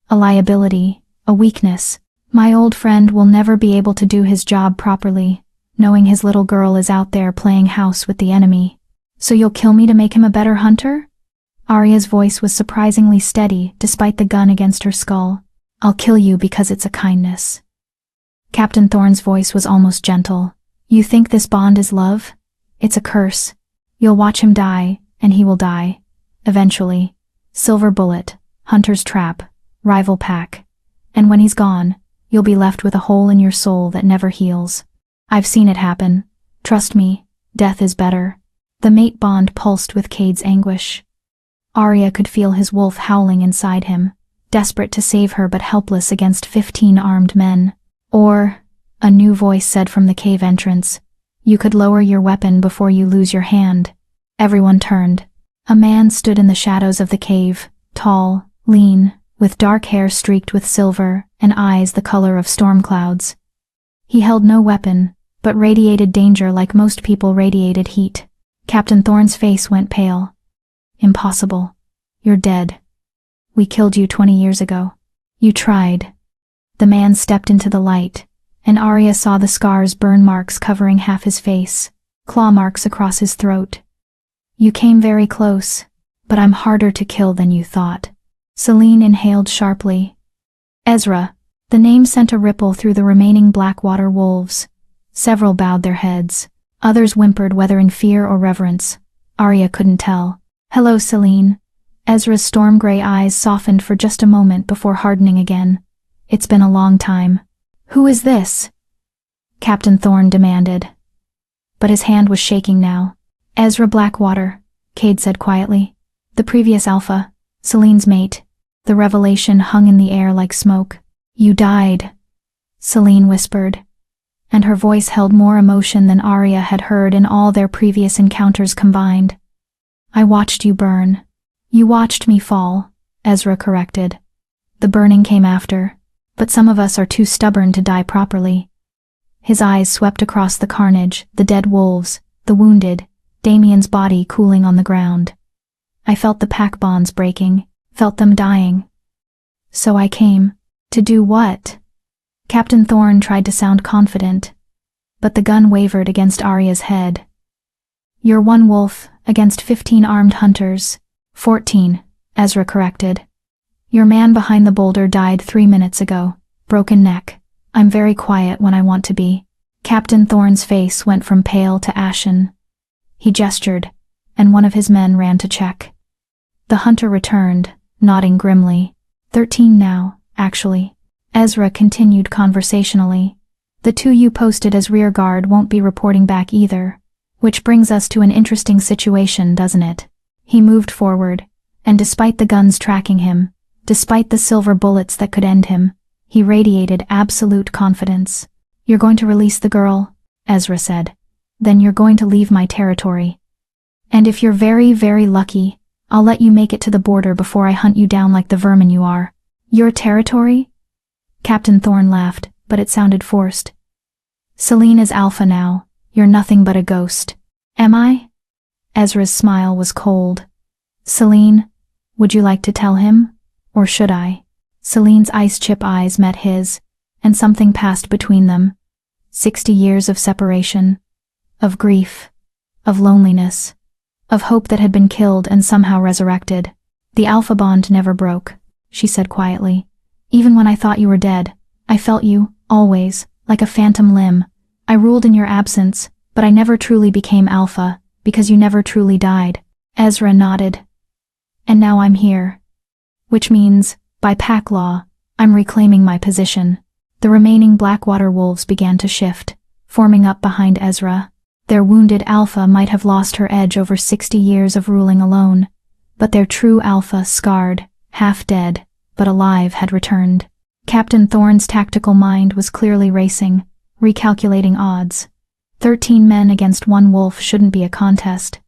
S1: A liability, a weakness. My old friend will never be able to do his job properly, knowing his little girl is out there playing house with the enemy. So you'll kill me to make him a better hunter? Arya's voice was surprisingly steady despite the gun against her skull. I'll kill you because it's a kindness. Captain Thorne's voice was almost gentle. You think this bond is love? It's a curse. You'll watch him die, and he will die. Eventually. Silver bullet, hunter's trap, rival pack. And when he's gone, you'll be left with a hole in your soul that never heals. I've seen it happen. Trust me, death is better. The mate bond pulsed with Cade's anguish. Arya could feel his wolf howling inside him, desperate to save her but helpless against 15 armed men. Or, a new voice said from the cave entrance, you could lower your weapon before you lose your hand. Everyone turned. A man stood in the shadows of the cave, tall, lean, with dark hair streaked with silver and eyes the color of storm clouds. He held no weapon, but radiated danger like most people radiated heat. Captain Thorne's face went pale. Impossible. You're dead. We killed you 20 years ago. You tried. The man stepped into the light, and Arya saw the scars, burn marks covering half his face, claw marks across his throat. You came very close, but I'm harder to kill than you thought. Selene inhaled sharply. Ezra. The name sent a ripple through the remaining Blackwater wolves. Several bowed their heads. Others whimpered, whether in fear or reverence. Arya couldn't tell. Hello, Selene. Ezra's storm-gray eyes softened for just a moment before hardening again. It's been a long time. Who is this? Captain Thorne demanded. But his hand was shaking now. Ezra Blackwater, Cade said quietly. The previous Alpha, Selene's mate. The revelation hung in the air like smoke. You died, Selene whispered, and her voice held more emotion than Arya had heard in all their previous encounters combined. I watched you burn. You watched me fall, Ezra corrected. The burning came after, but some of us are too stubborn to die properly. His eyes swept across the carnage, the dead wolves, the wounded, Damien's body cooling on the ground. I felt the pack bonds breaking, felt them dying. So I came. To do what? Captain Thorne tried to sound confident, but the gun wavered against Arya's head. You're one wolf against 15 armed hunters. 14, Ezra corrected. Your man behind the boulder died 3 minutes ago. Broken neck. I'm very quiet when I want to be. Captain Thorne's face went from pale to ashen. He gestured, and one of his men ran to check. The hunter returned, nodding grimly. 13 now, actually. Ezra continued conversationally. The two you posted as rear guard won't be reporting back either. Which brings us to an interesting situation, doesn't it? He moved forward, and despite the guns tracking him, despite the silver bullets that could end him, he radiated absolute confidence. "You're going to release the girl," Ezra said. "Then you're going to leave my territory. And if you're very, very lucky, I'll let you make it to the border before I hunt you down like the vermin you are." "Your territory?" Captain Thorne laughed, but it sounded forced. "Selene is Alpha now. You're nothing but a ghost." "Am I?" Ezra's smile was cold. "Selene, would you like to tell him? Or should I?" Selene's ice-chip eyes met his, and something passed between them. 60 years of separation, of grief, of loneliness, of hope that had been killed and somehow resurrected. "The Alpha bond never broke," she said quietly. "Even when I thought you were dead, I felt you, always, like a phantom limb. I ruled in your absence, but I never truly became Alpha, because you never truly died." Ezra nodded. "And now I'm here. Which means, by pack law, I'm reclaiming my position." The remaining Blackwater wolves began to shift, forming up behind Ezra. Their wounded Alpha might have lost her edge over 60 years of ruling alone, but their true Alpha, scarred, half dead, but alive, had returned. Captain Thorne's tactical mind was clearly racing, recalculating odds. 13 men against 1 wolf shouldn't be a contest.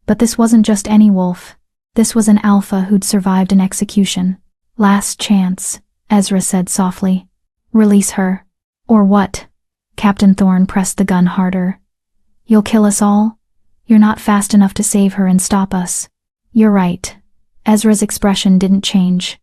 S1: But this wasn't just any wolf. This was an Alpha who'd survived an execution. "Last chance," Ezra said softly. "Release her." "Or what?" Captain Thorne pressed the gun harder. "You'll kill us all? You're not fast enough to save her and stop us." "You're right." Ezra's expression didn't change.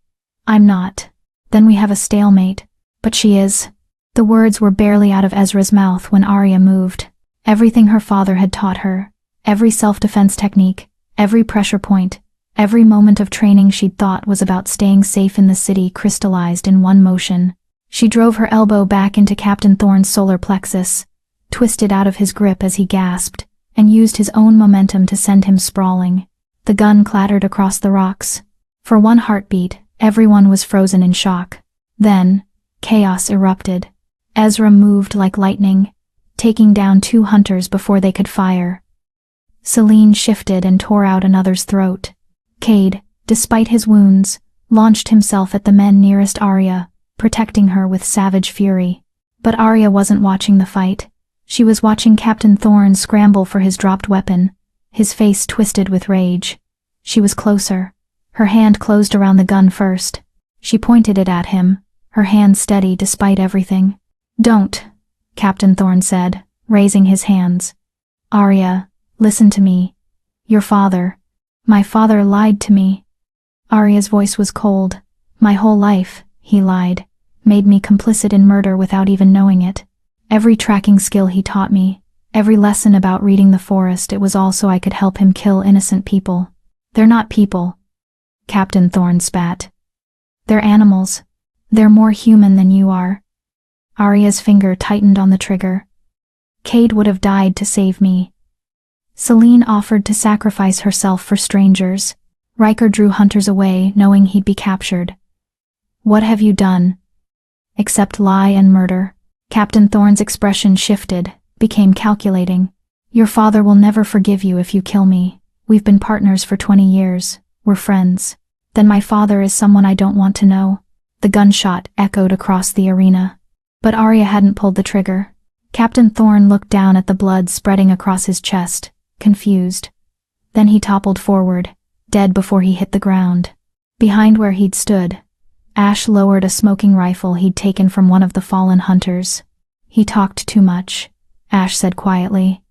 S1: "I'm not. Then we have a stalemate." "But she is." The words were barely out of Ezra's mouth when Arya moved. Everything her father had taught her, every self-defense technique, every pressure point, every moment of training she'd thought was about staying safe in the city crystallized in one motion. She drove her elbow back into Captain Thorne's solar plexus, twisted out of his grip as he gasped, and used his own momentum to send him sprawling. The gun clattered across the rocks. For one heartbeat, everyone was frozen in shock. Then, chaos erupted. Ezra moved like lightning, taking down 2 hunters before they could fire. Selene shifted and tore out another's throat. Cade, despite his wounds, launched himself at the men nearest Arya, protecting her with savage fury. But Arya wasn't watching the fight. She was watching Captain Thorne scramble for his dropped weapon, his face twisted with rage. She was closer. Her hand closed around the gun first. She pointed it at him, her hand steady despite everything. "Don't," Captain Thorne said, raising his hands. "Arya, listen to me. Your father. My father lied to me." Arya's voice was cold. "My whole life, he lied, made me complicit in murder without even knowing it. Every tracking skill he taught me, every lesson about reading the forest, it was all so I could help him kill innocent people. They're not people." Captain Thorne spat. "They're animals. They're more human than you are." Arya's finger tightened on the trigger. "Cade would have died to save me. Selene offered to sacrifice herself for strangers. Riker drew hunters away, knowing he'd be captured. What have you done? Except lie and murder." Captain Thorne's expression shifted, became calculating. "Your father will never forgive you if you kill me. We've been partners for 20 years. We're friends. Then my father is someone I don't want to know." The gunshot echoed across the arena. But Arya hadn't pulled the trigger. Captain Thorne looked down at the blood spreading across his chest, confused. Then he toppled forward, dead before he hit the ground. Behind where he'd stood, Ash lowered a smoking rifle he'd taken from one of the fallen hunters. "He talked too much," Ash said quietly.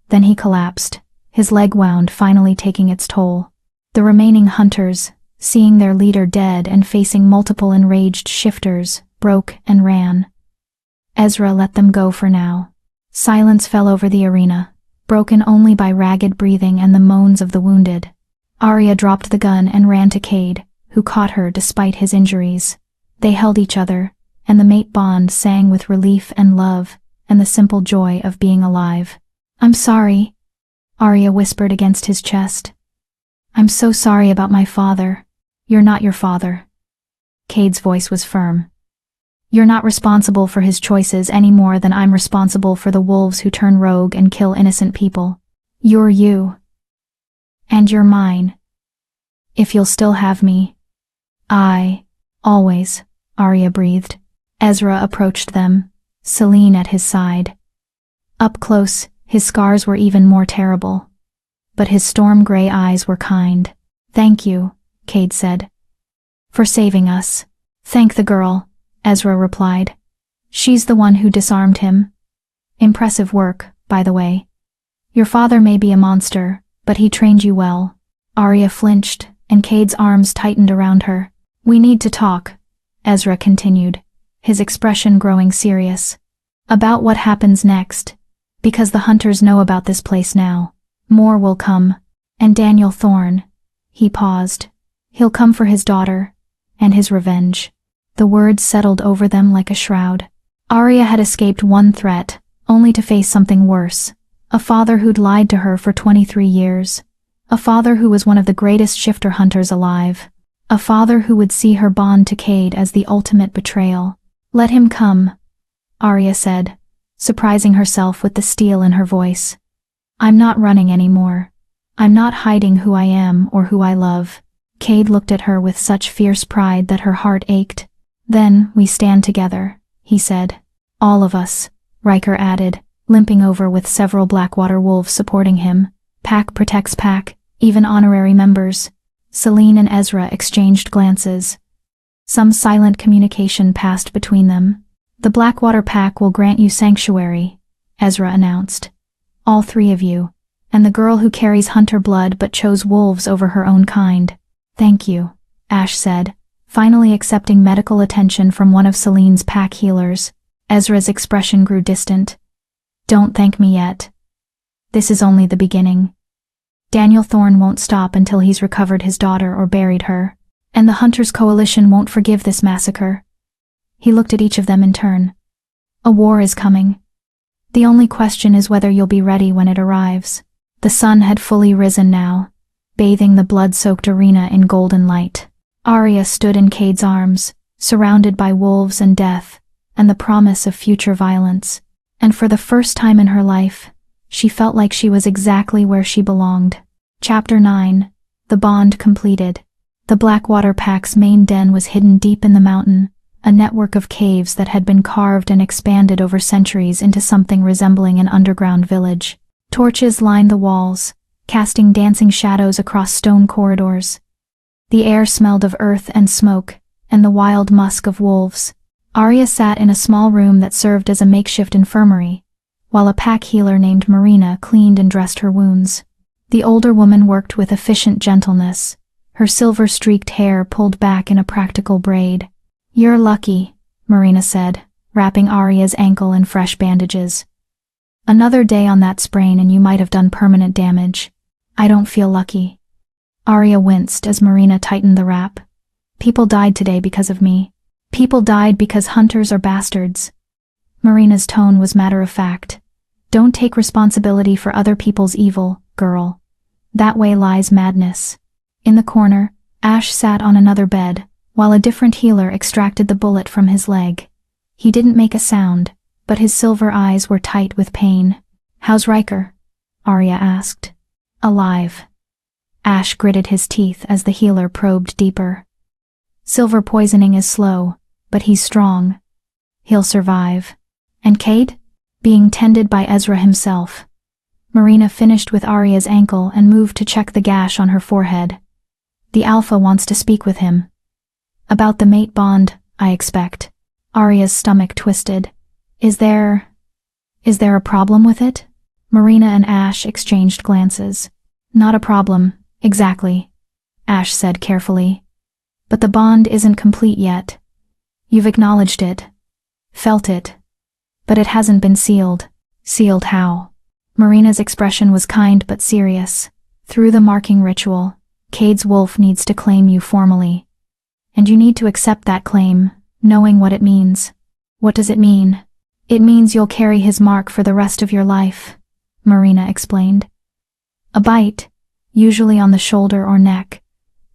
S1: Then he collapsed, his leg wound finally taking its toll. The remaining hunters, seeing their leader dead and facing multiple enraged shifters, broke and ran. Ezra let them go for now. Silence fell over the arena, broken only by ragged breathing and the moans of the wounded. Arya dropped the gun and ran to Cade, who caught her despite his injuries. They held each other, and the mate bond sang with relief and love, and the simple joy of being alive. "I'm sorry," Arya whispered against his chest. "I'm so sorry about my father." "You're not your father." Cade's voice was firm. You're not responsible for his choices any more than I'm responsible for the wolves who turn rogue and kill innocent people. You're you. And you're mine. If you'll still have me. Always, Arya breathed. Ezra approached them, Selene at his side. Up close, his scars were even more terrible. But his storm-gray eyes were kind. Thank you, Cade said. For saving us. Thank the girl, Ezra replied. She's the one who disarmed him. Impressive work, by the way. Your father may be a monster, but he trained you well. Arya flinched, and Cade's arms tightened around her. We need to talk, Ezra continued, his expression growing serious. About what happens next, because the hunters know about this place now. More will come. And Daniel Thorne. He paused. He'll come for his daughter, and his revenge. The words settled over them like a shroud. Arya had escaped one threat, only to face something worse. A father who'd lied to her for 23 years. A father who was one of the greatest shifter hunters alive. A father who would see her bond to Cade as the ultimate betrayal. Let him come, Arya said, surprising herself with the steel in her voice. I'm not running anymore. I'm not hiding who I am or who I love. Cade looked at her with such fierce pride that her heart ached. Then we stand together, he said. All of us, Riker added, limping over with several Blackwater wolves supporting him. Pack protects pack, even honorary members. Selene and Ezra exchanged glances. Some silent communication passed between them. The Blackwater pack will grant you sanctuary, Ezra announced. All three of you, and the girl who carries hunter blood but chose wolves over her own kind. Thank you, Ash said, finally accepting medical attention from one of Selene's pack healers. Ezra's expression grew distant. Don't thank me yet. This is only the beginning. Daniel Thorne won't stop until he's recovered his daughter or buried her, and the Hunters' Coalition won't forgive this massacre. He looked at each of them in turn. A war is coming. The only question is whether you'll be ready when it arrives. The sun had fully risen now, bathing the blood-soaked arena in golden light. Arya stood in Cade's arms, surrounded by wolves and death, and the promise of future violence. And for the first time in her life, she felt like she was exactly where she belonged. Chapter 9. The Bond Completed. The Blackwater Pack's main den was hidden deep in the mountain, a network of caves that had been carved and expanded over centuries into something resembling an underground village. Torches lined the walls, casting dancing shadows across stone corridors. The air smelled of earth and smoke, and the wild musk of wolves. Arya sat in a small room that served as a makeshift infirmary, while a pack healer named Marina cleaned and dressed her wounds. The older woman worked with efficient gentleness, her silver-streaked hair pulled back in a practical braid. You're lucky, Marina said, wrapping Arya's ankle in fresh bandages. Another day on that sprain and you might have done permanent damage. I don't feel lucky. Arya winced as Marina tightened the wrap. People died today because of me. People died because hunters are bastards. Marina's tone was matter-of-fact. Don't take responsibility for other people's evil, girl. That way lies madness. In the corner, Ash sat on another bed, while a different healer extracted the bullet from his leg. He didn't make a sound, but his silver eyes were tight with pain. How's Riker? Arya asked. Alive. Ash gritted his teeth as the healer probed deeper. Silver poisoning is slow, but he's strong. He'll survive. And Cade? Being tended by Ezra himself. Marina finished with Arya's ankle and moved to check the gash on her forehead. The Alpha wants to speak with him. About the mate bond, I expect. Arya's stomach twisted. Is there a problem with it? Marina and Ash exchanged glances. Not a problem, exactly, Ash said carefully. But the bond isn't complete yet. You've acknowledged it. Felt it. But it hasn't been sealed. Sealed how? Marina's expression was kind but serious. Through the marking ritual, Cade's wolf needs to claim you formally. And you need to accept that claim, knowing what it means. What does it mean? It means you'll carry his mark for the rest of your life, Marina explained. A bite, usually on the shoulder or neck.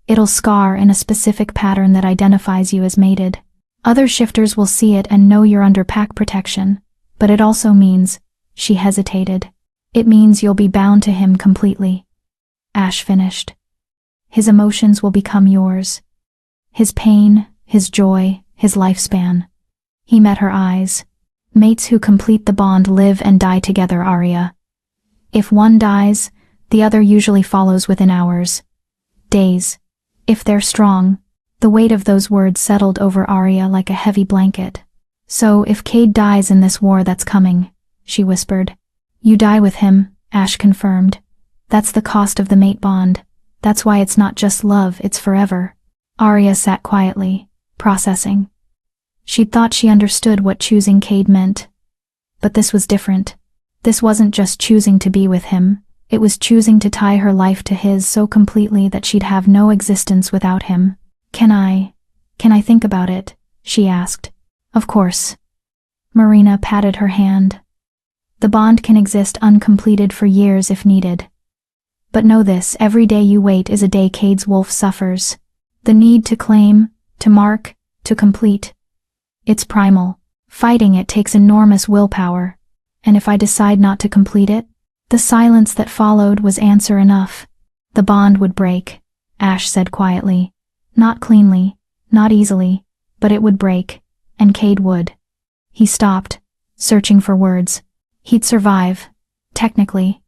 S1: It'll scar in a specific pattern that identifies you as mated. Other shifters will see it and know you're under pack protection, but it also means," she hesitated, "it means you'll be bound to him completely." Ash finished. "His emotions will become yours. His pain, his joy, his lifespan." He met her eyes. "Mates who complete the bond live and die together, Arya. If one dies, the other usually follows within hours. Days. If they're strong." The weight of those words settled over Arya like a heavy blanket. "So if Cade dies in this war that's coming," she whispered. "You die with him," Ash confirmed. "That's the cost of the mate bond. That's why it's not just love, it's forever." Arya sat quietly, processing. She'd thought she understood what choosing Cade meant. But this was different. This wasn't just choosing to be with him, it was choosing to tie her life to his so completely that she'd have no existence without him. Can I think about it?" she asked. "Of course." Marina patted her hand. "The bond can exist uncompleted for years if needed. But know this, every day you wait is a day Cade's wolf suffers. The need to claim, to mark, to complete. It's primal. Fighting it takes enormous willpower. And if I decide not to complete it?" The silence that followed was answer enough. "The bond would break," Ash said quietly. "Not cleanly, not easily, but it would break, and Cade would." He stopped, searching for words. He'd survive, technically,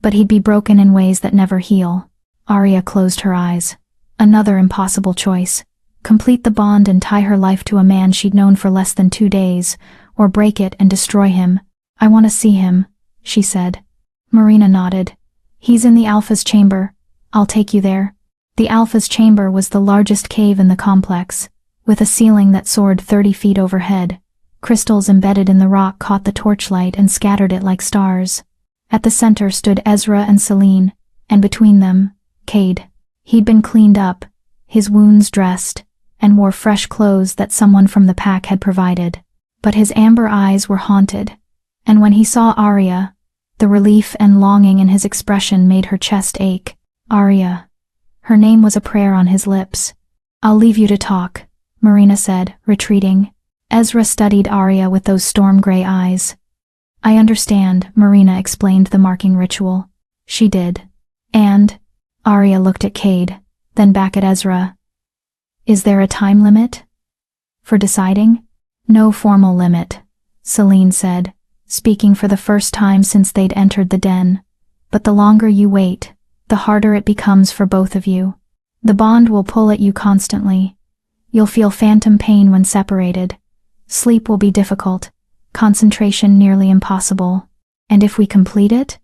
S1: but he'd be broken in ways that never heal. Arya closed her eyes. Another impossible choice. Complete the bond and tie her life to a man she'd known for less than 2 days, or break it and destroy him. "I want to see him," she said. Marina nodded. "He's in the Alpha's chamber. I'll take you there." The Alpha's chamber was the largest cave in the complex, with a ceiling that soared 30 feet overhead. Crystals embedded in the rock caught the torchlight and scattered it like stars. At the center stood Ezra and Selene, and between them, Cade. He'd been cleaned up, his wounds dressed, and wore fresh clothes that someone from the pack had provided. But his amber eyes were haunted, and when he saw Arya, the relief and longing in his expression made her chest ache. Arya. Her name was a prayer on his lips. "I'll leave you to talk," Marina said, retreating. Ezra studied Arya with those storm-gray eyes. "I understand," Marina explained the marking ritual. She did. "And?" Arya looked at Cade, then back at Ezra. "Is there a time limit for deciding?" "No formal limit," Selene said, speaking for the first time since they'd entered the den. "But the longer you wait, the harder it becomes for both of you. The bond will pull at you constantly. You'll feel phantom pain when separated. Sleep will be difficult, concentration nearly impossible. And if we complete it,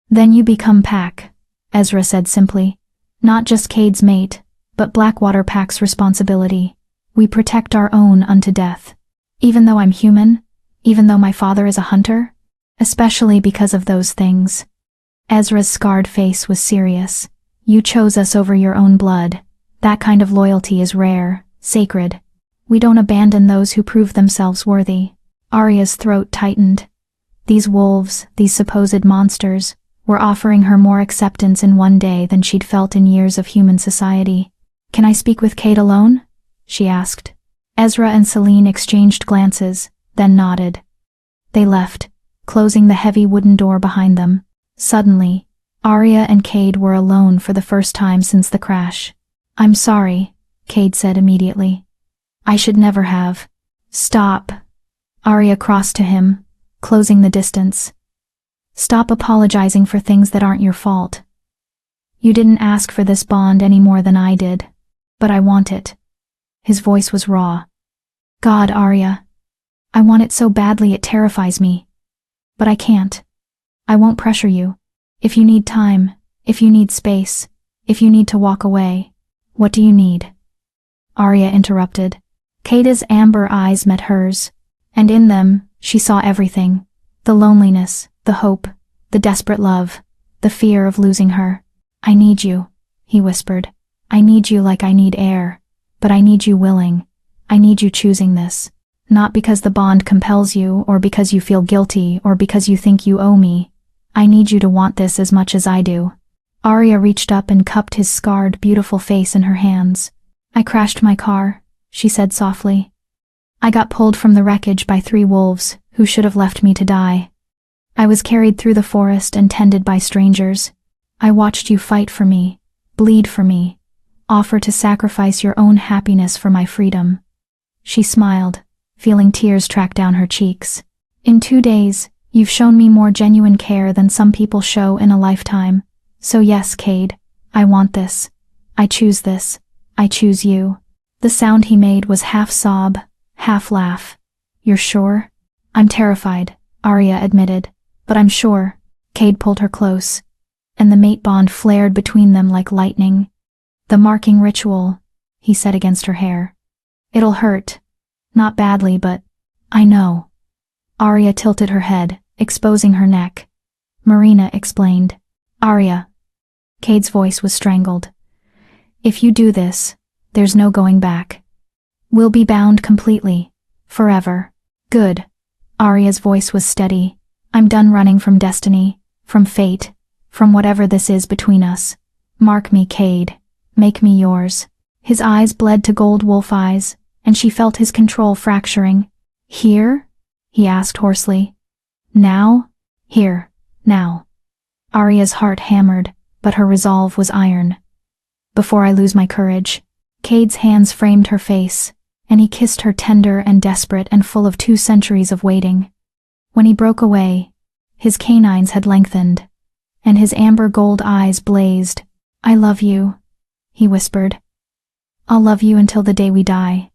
S1: then you become pack," Ezra said simply. "Not just Cade's mate, but Blackwater Pack's responsibility. We protect our own unto death. Even though I'm human, even though my father is a hunter, especially because of those things." Ezra's scarred face was serious. "You chose us over your own blood. That kind of loyalty is rare, sacred. We don't abandon those who prove themselves worthy." Arya's throat tightened. These wolves, these supposed monsters, were offering her more acceptance in one day than she'd felt in years of human society. "Can I speak with Cade alone?" she asked. Ezra and Selene exchanged glances, then nodded. They left, closing the heavy wooden door behind them. Suddenly, Arya and Cade were alone for the first time since the crash. "I'm sorry," Cade said immediately. "I should never have." "Stop." Arya crossed to him, closing the distance. "Stop apologizing for things that aren't your fault. You didn't ask for this bond any more than I did, but I want it." His voice was raw. "God, Arya. I want it so badly it terrifies me. But I can't. I won't pressure you. If you need time, if you need space, if you need to walk away, what do you need?" Arya interrupted. Cade's amber eyes met hers, and in them, she saw everything. The loneliness, the hope, the desperate love, the fear of losing her. "I need you," he whispered. "I need you like I need air, but I need you willing. I need you choosing this. Not because the bond compels you, or because you feel guilty, or because you think you owe me. I need you to want this as much as I do." Arya reached up and cupped his scarred, beautiful face in her hands. "I crashed my car," she said softly. I got pulled from the wreckage by 3 wolves, who should have left me to die. I was carried through the forest and tended by strangers. I watched you fight for me, bleed for me, offer to sacrifice your own happiness for my freedom." She smiled, feeling tears track down her cheeks. "In 2 days, you've shown me more genuine care than some people show in a lifetime. So yes, Cade, I want this. I choose this. I choose you." The sound he made was half sob, half laugh. "You're sure?" "I'm terrified," Arya admitted, "but I'm sure." Cade pulled her close, and the mate bond flared between them like lightning. "The marking ritual," he said against her hair. "It'll hurt. Not badly, but I know." Arya tilted her head, exposing her neck. Marina explained. "Arya." Cade's voice was strangled. "If you do this, there's no going back. We'll be bound completely. Forever." "Good." Arya's voice was steady. "I'm done running from destiny, from fate, from whatever this is between us. Mark me, Cade. Make me yours." His eyes bled to gold wolf eyes, and she felt his control fracturing. "Here?" he asked hoarsely. "Now?" "Here. Now." Arya's heart hammered, but her resolve was iron. "Before I lose my courage." Cade's hands framed her face, and he kissed her tender and desperate and full of 2 centuries of waiting. When he broke away, his canines had lengthened, and his amber gold eyes blazed. "I love you," he whispered. "I'll love you until the day we die.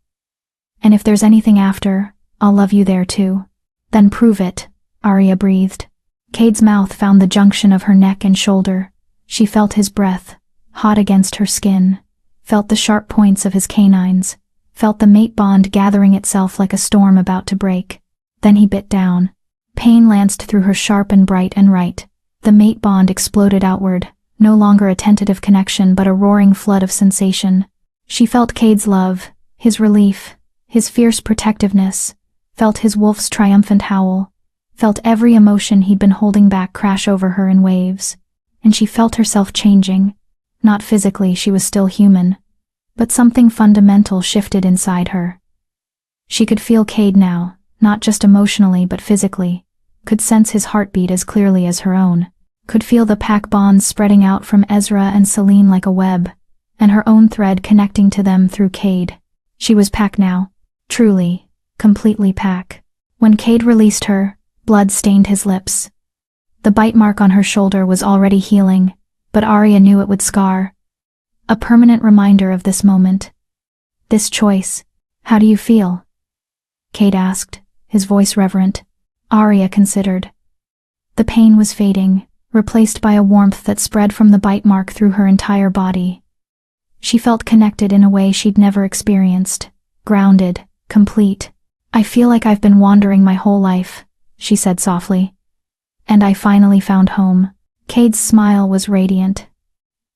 S1: And if there's anything after, I'll love you there too." "Then prove it," Arya breathed. Cade's mouth found the junction of her neck and shoulder. She felt his breath, hot against her skin, felt the sharp points of his canines, felt the mate bond gathering itself like a storm about to break. Then he bit down. Pain lanced through her sharp and bright and right. The mate bond exploded outward, no longer a tentative connection but a roaring flood of sensation. She felt Cade's love, his relief, his fierce protectiveness, felt his wolf's triumphant howl, felt every emotion he'd been holding back crash over her in waves. And she felt herself changing. Not physically, she was still human, but something fundamental shifted inside her. She could feel Cade now, not just emotionally but physically, could sense his heartbeat as clearly as her own, could feel the pack bonds spreading out from Ezra and Selene like a web, and her own thread connecting to them through Cade. She was pack now. Truly, completely pack. When Cade released her, blood stained his lips. The bite mark on her shoulder was already healing, but Arya knew it would scar. A permanent reminder of this moment. This choice. "How do you feel?" Cade asked, his voice reverent. Arya considered. The pain was fading, replaced by a warmth that spread from the bite mark through her entire body. She felt connected in a way she'd never experienced. Grounded, complete. "I feel like I've been wandering my whole life," she said softly. "And I finally found home." Cade's smile was radiant.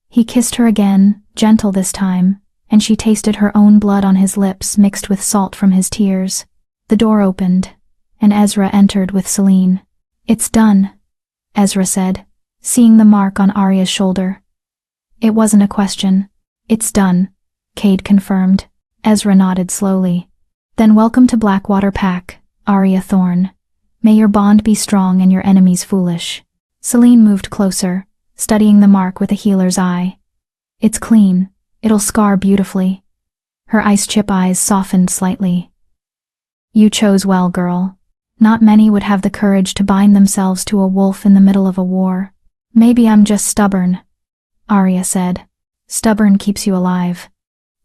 S1: He kissed her again, gentle this time, and she tasted her own blood on his lips mixed with salt from his tears. The door opened, and Ezra entered with Selene. "It's done," Ezra said, seeing the mark on Arya's shoulder. It wasn't a question. "It's done," Cade confirmed. Ezra nodded slowly. "Then welcome to Blackwater Pack, Arya Thorne. May your bond be strong and your enemies foolish." Selene moved closer, studying the mark with a healer's eye. "It's clean. It'll scar beautifully." Her ice chip eyes softened slightly. "You chose well, girl. Not many would have the courage to bind themselves to a wolf in the middle of a war." "Maybe I'm just stubborn," Arya said. "Stubborn keeps you alive."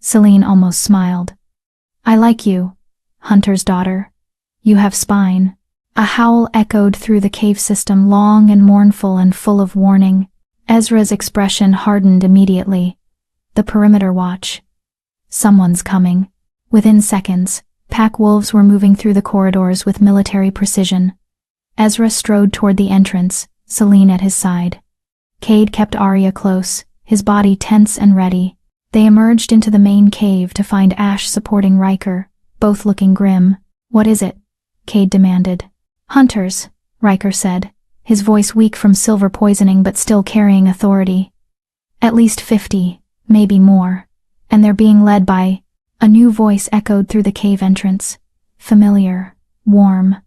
S1: Selene almost smiled. "I like you, Hunter's daughter. You have spine." A howl echoed through the cave system, long and mournful and full of warning. Ezra's expression hardened immediately. The perimeter watch. Someone's coming. Within seconds, pack wolves were moving through the corridors with military precision. Ezra strode toward the entrance, Selene at his side. Cade kept Arya close, his body tense and ready. They emerged into the main cave to find Ash supporting Riker, both looking grim. "What is it?" Cade demanded. "Hunters," Riker said, his voice weak from silver poisoning but still carrying authority. "At least 50, maybe more. And they're being led by—" A new voice echoed through the cave entrance. familiar, warm.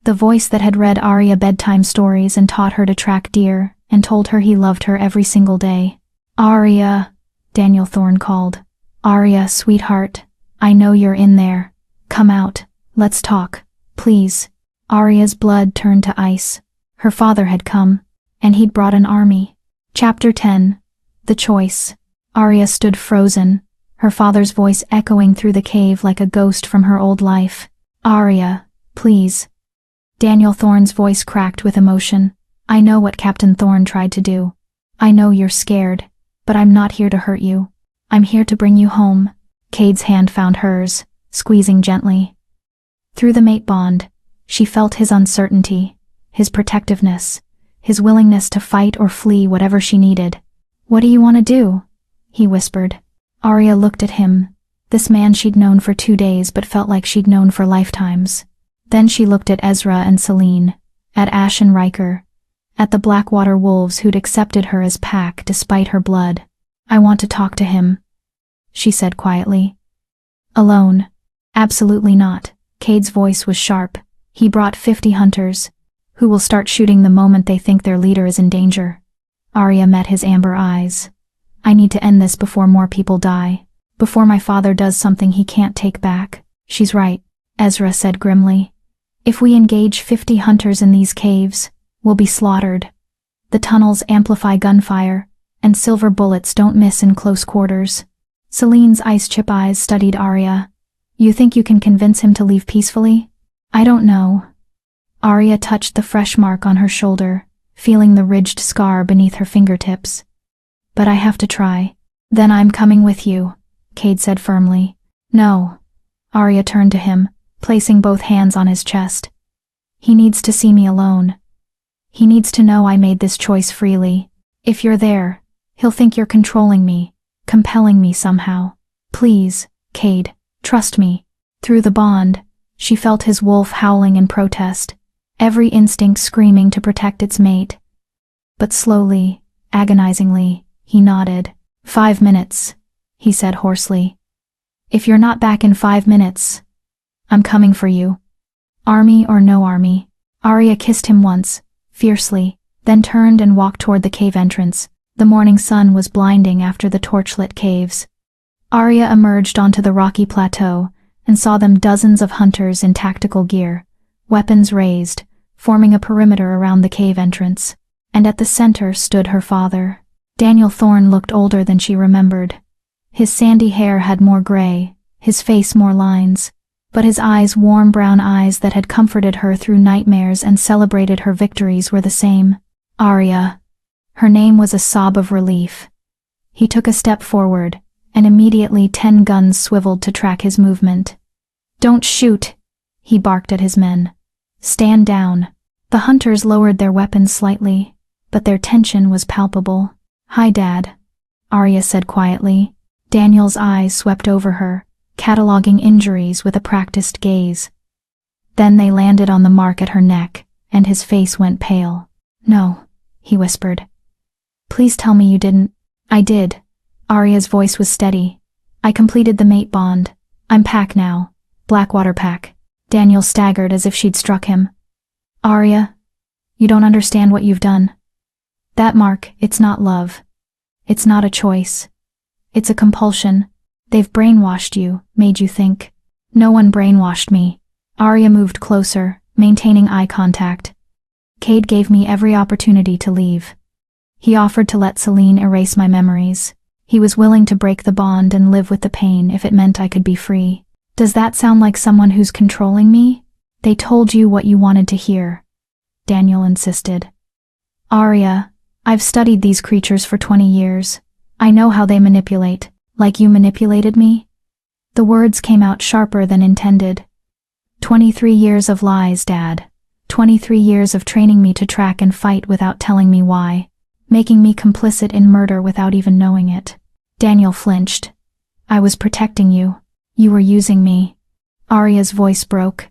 S1: The voice that had read Arya bedtime stories and taught her to track deer and told her he loved her every single day. "Arya," Daniel Thorne called. "Arya, sweetheart, I know you're in there. Come out, let's talk, please." Arya's blood turned to ice. Her father had come, and he'd brought an army. Chapter 10. The Choice. Arya stood frozen, her father's voice echoing through the cave like a ghost from her old life. "Arya, please." Daniel Thorne's voice cracked with emotion. "I know what Captain Thorne tried to do. I know you're scared, but I'm not here to hurt you. I'm here to bring you home." Cade's hand found hers, squeezing gently. Through the mate bond, she felt his uncertainty, his protectiveness, his willingness to fight or flee whatever she needed. "What do you want to do?" he whispered. Arya looked at him, this man she'd known for 2 days but felt like she'd known for lifetimes. Then she looked at Ezra and Selene, at Ash and Riker, at the Blackwater wolves who'd accepted her as pack despite her blood. "I want to talk to him," she said quietly. "Alone?" "Absolutely not." Cade's voice was sharp. "He brought 50 hunters, who will start shooting the moment they think their leader is in danger." Arya met his amber eyes. "I need to end this before more people die, before my father does something he can't take back." "She's right," Ezra said grimly. "If we engage 50 hunters in these caves, we'll be slaughtered. The tunnels amplify gunfire, and silver bullets don't miss in close quarters." Selene's ice chip eyes studied Arya. "You think you can convince him to leave peacefully?" "I don't know." Arya touched the fresh mark on her shoulder, feeling the ridged scar beneath her fingertips. "But I have to try." "Then I'm coming with you," Cade said firmly. "No." Arya turned to him, placing both hands on his chest. "He needs to see me alone. He needs to know I made this choice freely. If you're there, he'll think you're controlling me, compelling me somehow. Please, Cade, trust me." Through the bond, she felt his wolf howling in protest, every instinct screaming to protect its mate. But slowly, agonizingly, he nodded. 5 minutes, he said hoarsely. "If you're not back in 5 minutes, I'm coming for you. Army or no army." Arya kissed him once, fiercely, then turned and walked toward the cave entrance. The morning sun was blinding after the torchlit caves. Arya emerged onto the rocky plateau and saw them dozens of hunters in tactical gear, weapons raised, forming a perimeter around the cave entrance. And at the center stood her father. Daniel Thorne looked older than she remembered. His sandy hair had more gray, his face more lines, but his eyes, warm brown eyes that had comforted her through nightmares and celebrated her victories, were the same. "Arya." Her name was a sob of relief. He took a step forward, and immediately 10 guns swiveled to track his movement. "Don't shoot," he barked at his men. "Stand down." The hunters lowered their weapons slightly, but their tension was palpable. "Hi, Dad," Arya said quietly. Daniel's eyes swept over her, cataloging injuries with a practiced gaze. Then they landed on the mark at her neck, and his face went pale. "No," he whispered. "Please tell me you didn't." "I did." Arya's voice was steady. "I completed the mate bond. I'm pack now. Blackwater pack." Daniel staggered as if she'd struck him. "Arya, you don't understand what you've done. That mark, it's not love. It's not a choice. It's a compulsion. They've brainwashed you, made you think." "No one brainwashed me." Arya moved closer, maintaining eye contact. "Cade gave me every opportunity to leave. He offered to let Selene erase my memories. He was willing to break the bond and live with the pain if it meant I could be free." "Does that sound like someone who's controlling me?" "They told you what you wanted to hear," Daniel insisted. "Arya, I've studied these creatures for 20 years. I know how they manipulate, like you manipulated me." The words came out sharper than intended. 23 years of lies, Dad. 23 years of training me to track and fight without telling me why, making me complicit in murder without even knowing it." Daniel flinched. "I was protecting you. You were using me." Arya's voice broke.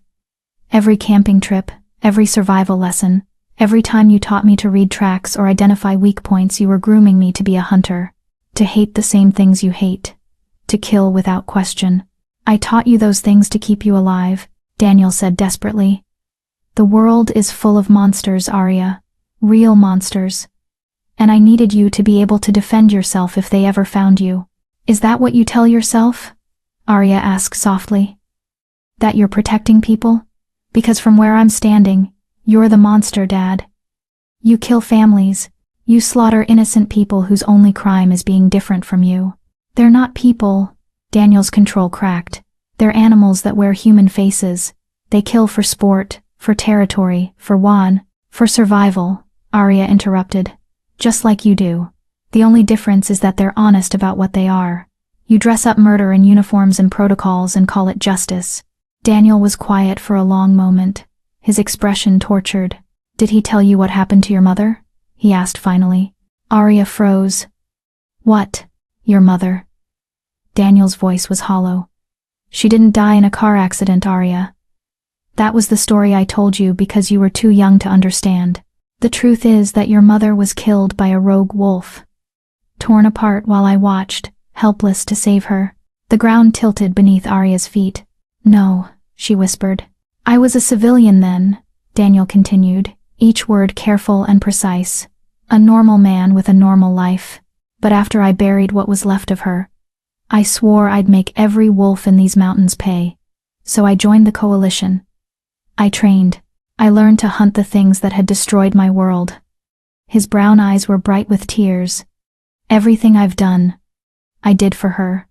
S1: "Every camping trip, every survival lesson, every time you taught me to read tracks or identify weak points, you were grooming me to be a hunter, to hate the same things you hate, to kill without question. I taught you those things to keep you alive, Daniel said desperately. The world is full of monsters, Arya. Real monsters. And I needed you to be able to defend yourself if they ever found you. Is that what you tell yourself? Arya asked softly. That you're protecting people? Because from where I'm standing, you're the monster, Dad. You kill families. You slaughter innocent people whose only crime is being different from you. They're not people. Daniel's control cracked. They're animals that wear human faces. They kill for sport, for territory, for won, for survival, Arya interrupted. Just like you do. The only difference is that they're honest about what they are. You dress up murder in uniforms and protocols and call it justice. Daniel was quiet for a long moment, his expression tortured. Did he tell you what happened to your mother? He asked finally. Arya froze. What? Your mother? Daniel's voice was hollow. She didn't die in a car accident, Arya. That was the story I told you because you were too young to understand. The truth is that your mother was killed by a rogue wolf. Torn apart while I watched, helpless to save her. The ground tilted beneath Arya's feet. No, she whispered. I was a civilian then, Daniel continued, each word careful and precise. A normal man with a normal life. But after I buried what was left of her, I swore I'd make every wolf in these mountains pay. So I joined the coalition. I trained. I learned to hunt the things that had destroyed my world. His brown eyes were bright with tears. Everything I've done, I did for her.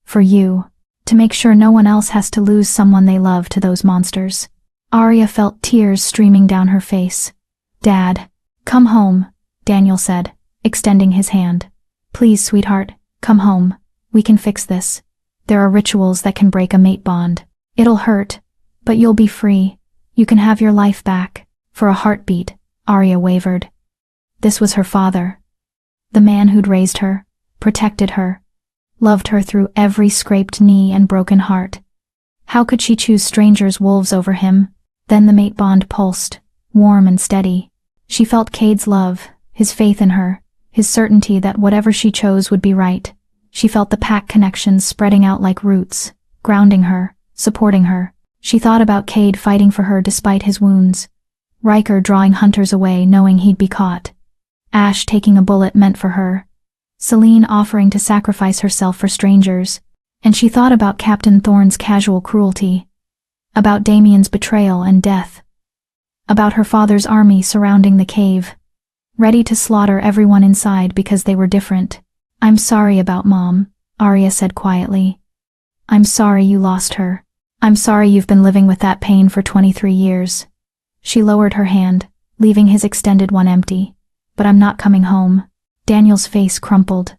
S1: For you. To make sure no one else has to lose someone they love to those monsters. Arya felt tears streaming down her face. Dad. Come home, Daniel said, extending his hand. Please, sweetheart, come home. We can fix this. There are rituals that can break a mate bond. It'll hurt, but you'll be free. You can have your life back. For a heartbeat, Arya wavered. This was her father. The man who'd raised her, protected her, loved her through every scraped knee and broken heart. How could she choose strangers' wolves over him? Then the mate bond pulsed, warm and steady. She felt Cade's love, his faith in her, his certainty that whatever she chose would be right. She felt the pack connections spreading out like roots, grounding her, supporting her. She thought about Cade fighting for her despite his wounds. Riker drawing hunters away knowing he'd be caught. Ash taking a bullet meant for her. Selene offering to sacrifice herself for strangers. And she thought about Captain Thorne's casual cruelty. About Damien's betrayal and death. About her father's army surrounding the cave. Ready to slaughter everyone inside because they were different. I'm sorry about Mom, Arya said quietly. I'm sorry you lost her. I'm sorry you've been living with that pain for 23 years. She lowered her hand, leaving his extended one empty. But I'm not coming home. Daniel's face crumpled.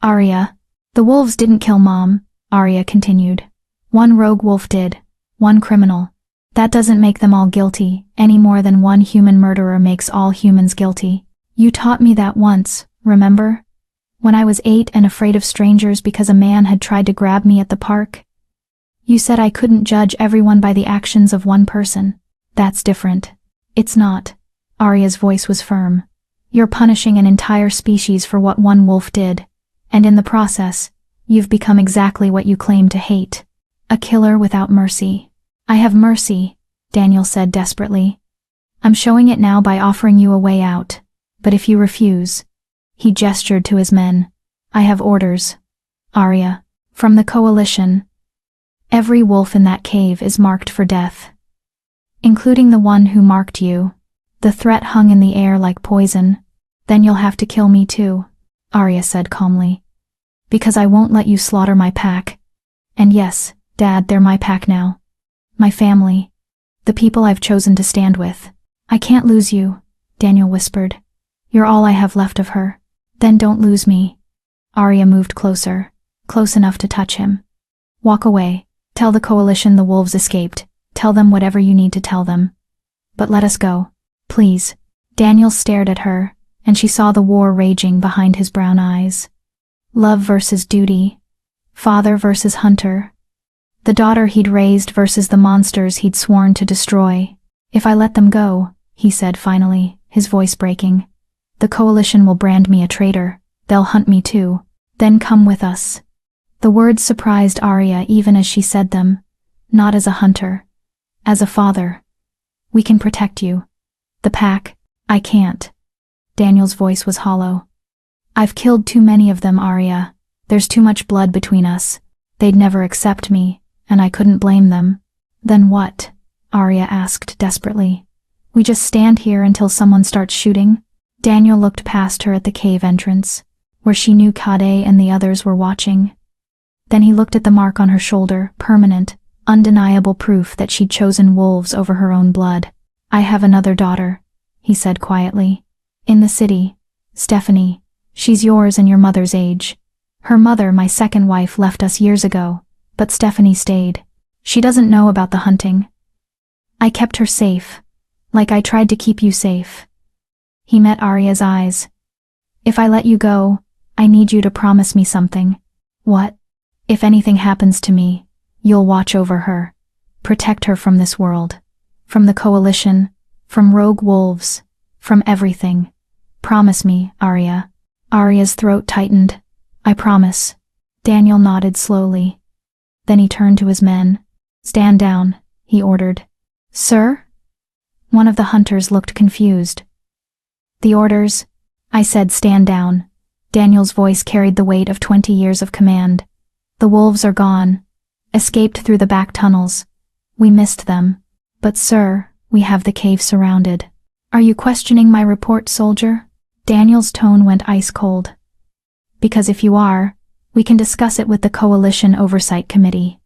S1: Arya. The wolves didn't kill Mom, Arya continued. One rogue wolf did. One criminal. That doesn't make them all guilty, any more than one human murderer makes all humans guilty. You taught me that once, remember? When I was 8 and afraid of strangers because a man had tried to grab me at the park. You said I couldn't judge everyone by the actions of one person. That's different. It's not. Arya's voice was firm. You're punishing an entire species for what one wolf did. And in the process, you've become exactly what you claim to hate. A killer without mercy. I have mercy, Daniel said desperately. I'm showing it now by offering you a way out. But if you refuse... He gestured to his men. I have orders. Arya. From the coalition. Every wolf in that cave is marked for death. Including the one who marked you. The threat hung in the air like poison. Then you'll have to kill me too, Arya said calmly. Because I won't let you slaughter my pack. And yes, Dad, they're my pack now. My family. The people I've chosen to stand with. I can't lose you, Daniel whispered. You're all I have left of her. Then don't lose me. Arya moved closer, close enough to touch him. Walk away. Tell the coalition the wolves escaped. Tell them whatever you need to tell them. But let us go. Please. Daniel stared at her, and she saw the war raging behind his brown eyes. Love versus duty. Father versus hunter. The daughter he'd raised versus the monsters he'd sworn to destroy. If I let them go, he said finally, his voice breaking. The coalition will brand me a traitor. They'll hunt me too. Then come with us. The words surprised Arya even as she said them. Not as a hunter. As a father, we can protect you. The pack, I can't. Daniel's voice was hollow. I've killed too many of them, Arya. There's too much blood between us. They'd never accept me, and I couldn't blame them. Then what? Arya asked desperately. We just stand here until someone starts shooting? Daniel looked past her at the cave entrance, where she knew Kade and the others were watching. Then he looked at the mark on her shoulder, permanent, undeniable proof that she'd chosen wolves over her own blood. I have another daughter, he said quietly. In the city, Stephanie. She's yours and your mother's age. Her mother, my second wife, left us years ago, but Stephanie stayed. She doesn't know about the hunting. I kept her safe, like I tried to keep you safe. He met Arya's eyes. If I let you go, I need you to promise me something. What? If anything happens to me, you'll watch over her, protect her from this world, from the Coalition, from rogue wolves, from everything. Promise me, Arya. Arya's throat tightened. I promise. Daniel nodded slowly. Then he turned to his men. Stand down, he ordered. Sir? One of the hunters looked confused. The orders? I said stand down. Daniel's voice carried the weight of 20 years of command. The wolves are gone. Escaped through the back tunnels. We missed them. But sir, we have the cave surrounded. Are you questioning my report, soldier? Daniel's tone went ice cold. Because if you are, we can discuss it with the Coalition Oversight Committee.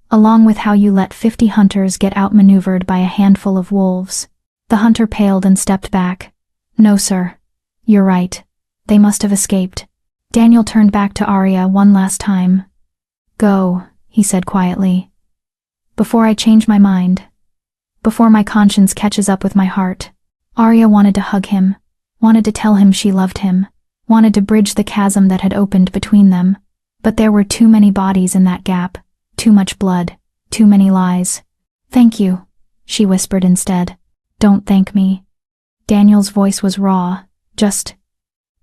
S1: Along with how you let 50 hunters get outmaneuvered by a handful of wolves. The hunter paled and stepped back. No, sir. You're right. They must have escaped. Daniel turned back to Arya one last time. Go, he said quietly. Before I change my mind. Before my conscience catches up with my heart. Arya wanted to hug him. Wanted to tell him she loved him, wanted to bridge the chasm that had opened between them, but there were too many bodies in that gap, too much blood, too many lies. Thank you, she whispered instead. Don't thank me. Daniel's voice was raw, just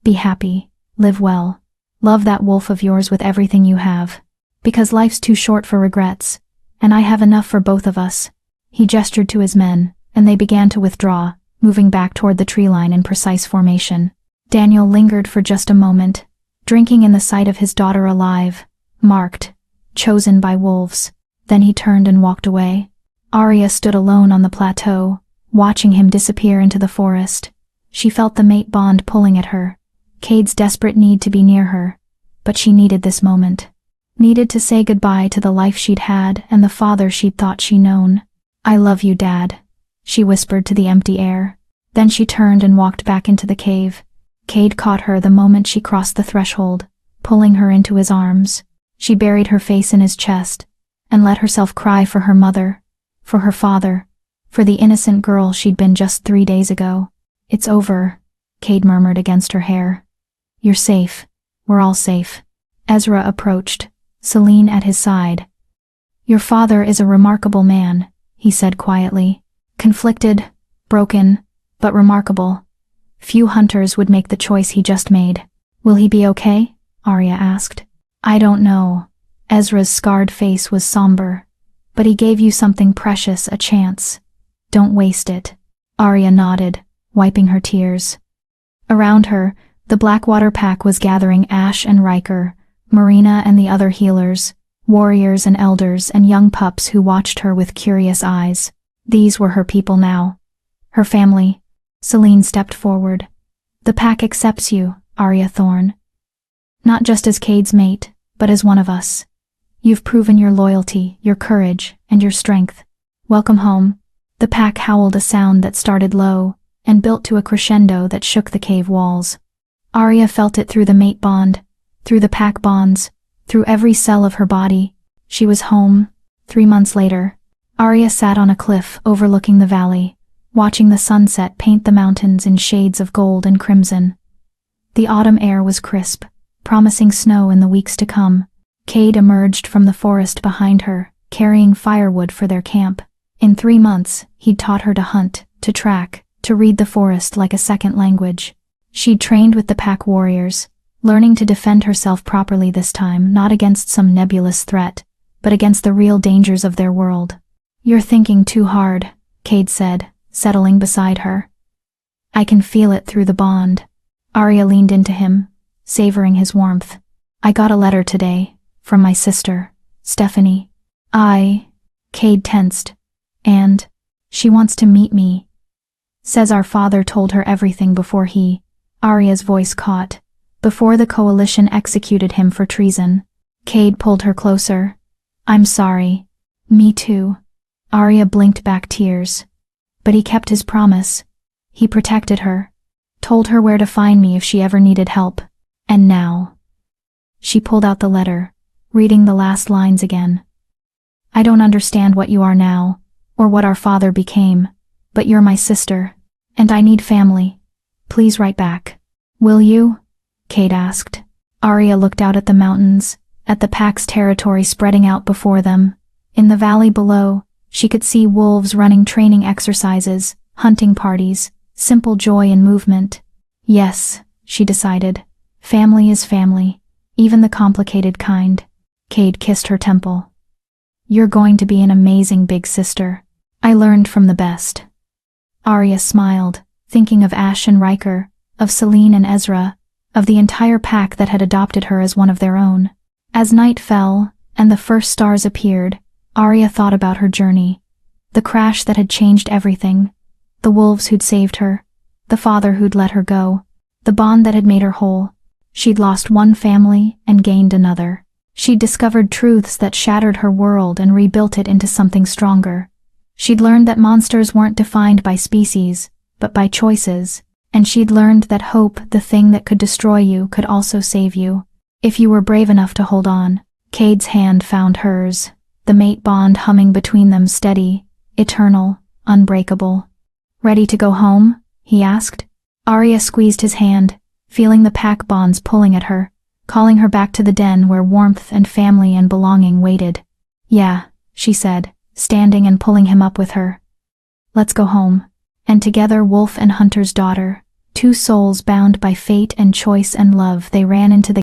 S1: be happy, live well, love that wolf of yours with everything you have, because life's too short for regrets, and I have enough for both of us. He gestured to his men, and they began to withdraw, moving back toward the tree line in precise formation. Daniel lingered for just a moment, drinking in the sight of his daughter alive, marked, chosen by wolves. Then he turned and walked away. Arya stood alone on the plateau, watching him disappear into the forest. She felt the mate bond pulling at her, Cade's desperate need to be near her, but she needed this moment. Needed to say goodbye to the life she'd had and the father she'd thought she'd known. I love you, Dad, she whispered to the empty air. Then she turned and walked back into the cave. Cade caught her the moment she crossed the threshold, pulling her into his arms. She buried her face in his chest, and let herself cry for her mother, for her father, for the innocent girl she'd been just 3 days ago. It's over, Cade murmured against her hair. You're safe. We're all safe. Ezra approached, Selene at his side. Your father is a remarkable man, he said quietly. Conflicted, broken, but remarkable. Few hunters would make the choice he just made. Will he be okay? Arya asked. I don't know. Ezra's scarred face was somber. But he gave you something precious, a chance. Don't waste it. Arya nodded, wiping her tears. Around her, the Blackwater pack was gathering Ash and Riker, Marina and the other healers, warriors and elders and young pups who watched her with curious eyes. These were her people now. Her family. Selene stepped forward. The pack accepts you, Arya Thorne. Not just as Cade's mate, but as one of us. You've proven your loyalty, your courage, and your strength. Welcome home. The pack howled a sound that started low and built to a crescendo that shook the cave walls. Arya felt it through the mate bond, through the pack bonds, through every cell of her body. She was home. 3 months later, Arya sat on a cliff overlooking the valley, watching the sunset paint the mountains in shades of gold and crimson. The autumn air was crisp, promising snow in the weeks to come. Cade emerged from the forest behind her, carrying firewood for their camp. In 3 months, he'd taught her to hunt, to track, to read the forest like a second language. She'd trained with the pack warriors, learning to defend herself properly this time, not against some nebulous threat, but against the real dangers of their world. You're thinking too hard, Cade said, settling beside her. I can feel it through the bond. Arya leaned into him, savoring his warmth. I got a letter today, from my sister, Stephanie. Cade tensed. And she wants to meet me. Says our father told her everything before Arya's voice caught, before the coalition executed him for treason. Cade pulled her closer. I'm sorry. Me too. Arya blinked back tears. But he kept his promise. He protected her, told her where to find me if she ever needed help. And now. She pulled out the letter, reading the last lines again. I don't understand what you are now, or what our father became, but you're my sister, and I need family. Please write back. Will you? Cade asked. Arya looked out at the mountains, at the pack's territory spreading out before them. In the valley below, she could see wolves running training exercises, hunting parties, simple joy in movement. Yes, she decided. Family is family, even the complicated kind. Cade kissed her temple. You're going to be an amazing big sister. I learned from the best. Arya smiled, thinking of Ash and Riker, of Selene and Ezra, of the entire pack that had adopted her as one of their own. As night fell, and the first stars appeared, Arya thought about her journey. The crash that had changed everything. The wolves who'd saved her. The father who'd let her go. The bond that had made her whole. She'd lost one family and gained another. She'd discovered truths that shattered her world and rebuilt it into something stronger. She'd learned that monsters weren't defined by species, but by choices. And she'd learned that hope, the thing that could destroy you, could also save you. If you were brave enough to hold on. Cade's hand found hers, the mate bond humming between them steady, eternal, unbreakable. Ready to go home? He asked. Arya squeezed his hand, feeling the pack bonds pulling at her, calling her back to the den where warmth and family and belonging waited. Yeah, she said, standing and pulling him up with her. Let's go home. And together, wolf and hunter's daughter, two souls bound by fate and choice and love, they ran into the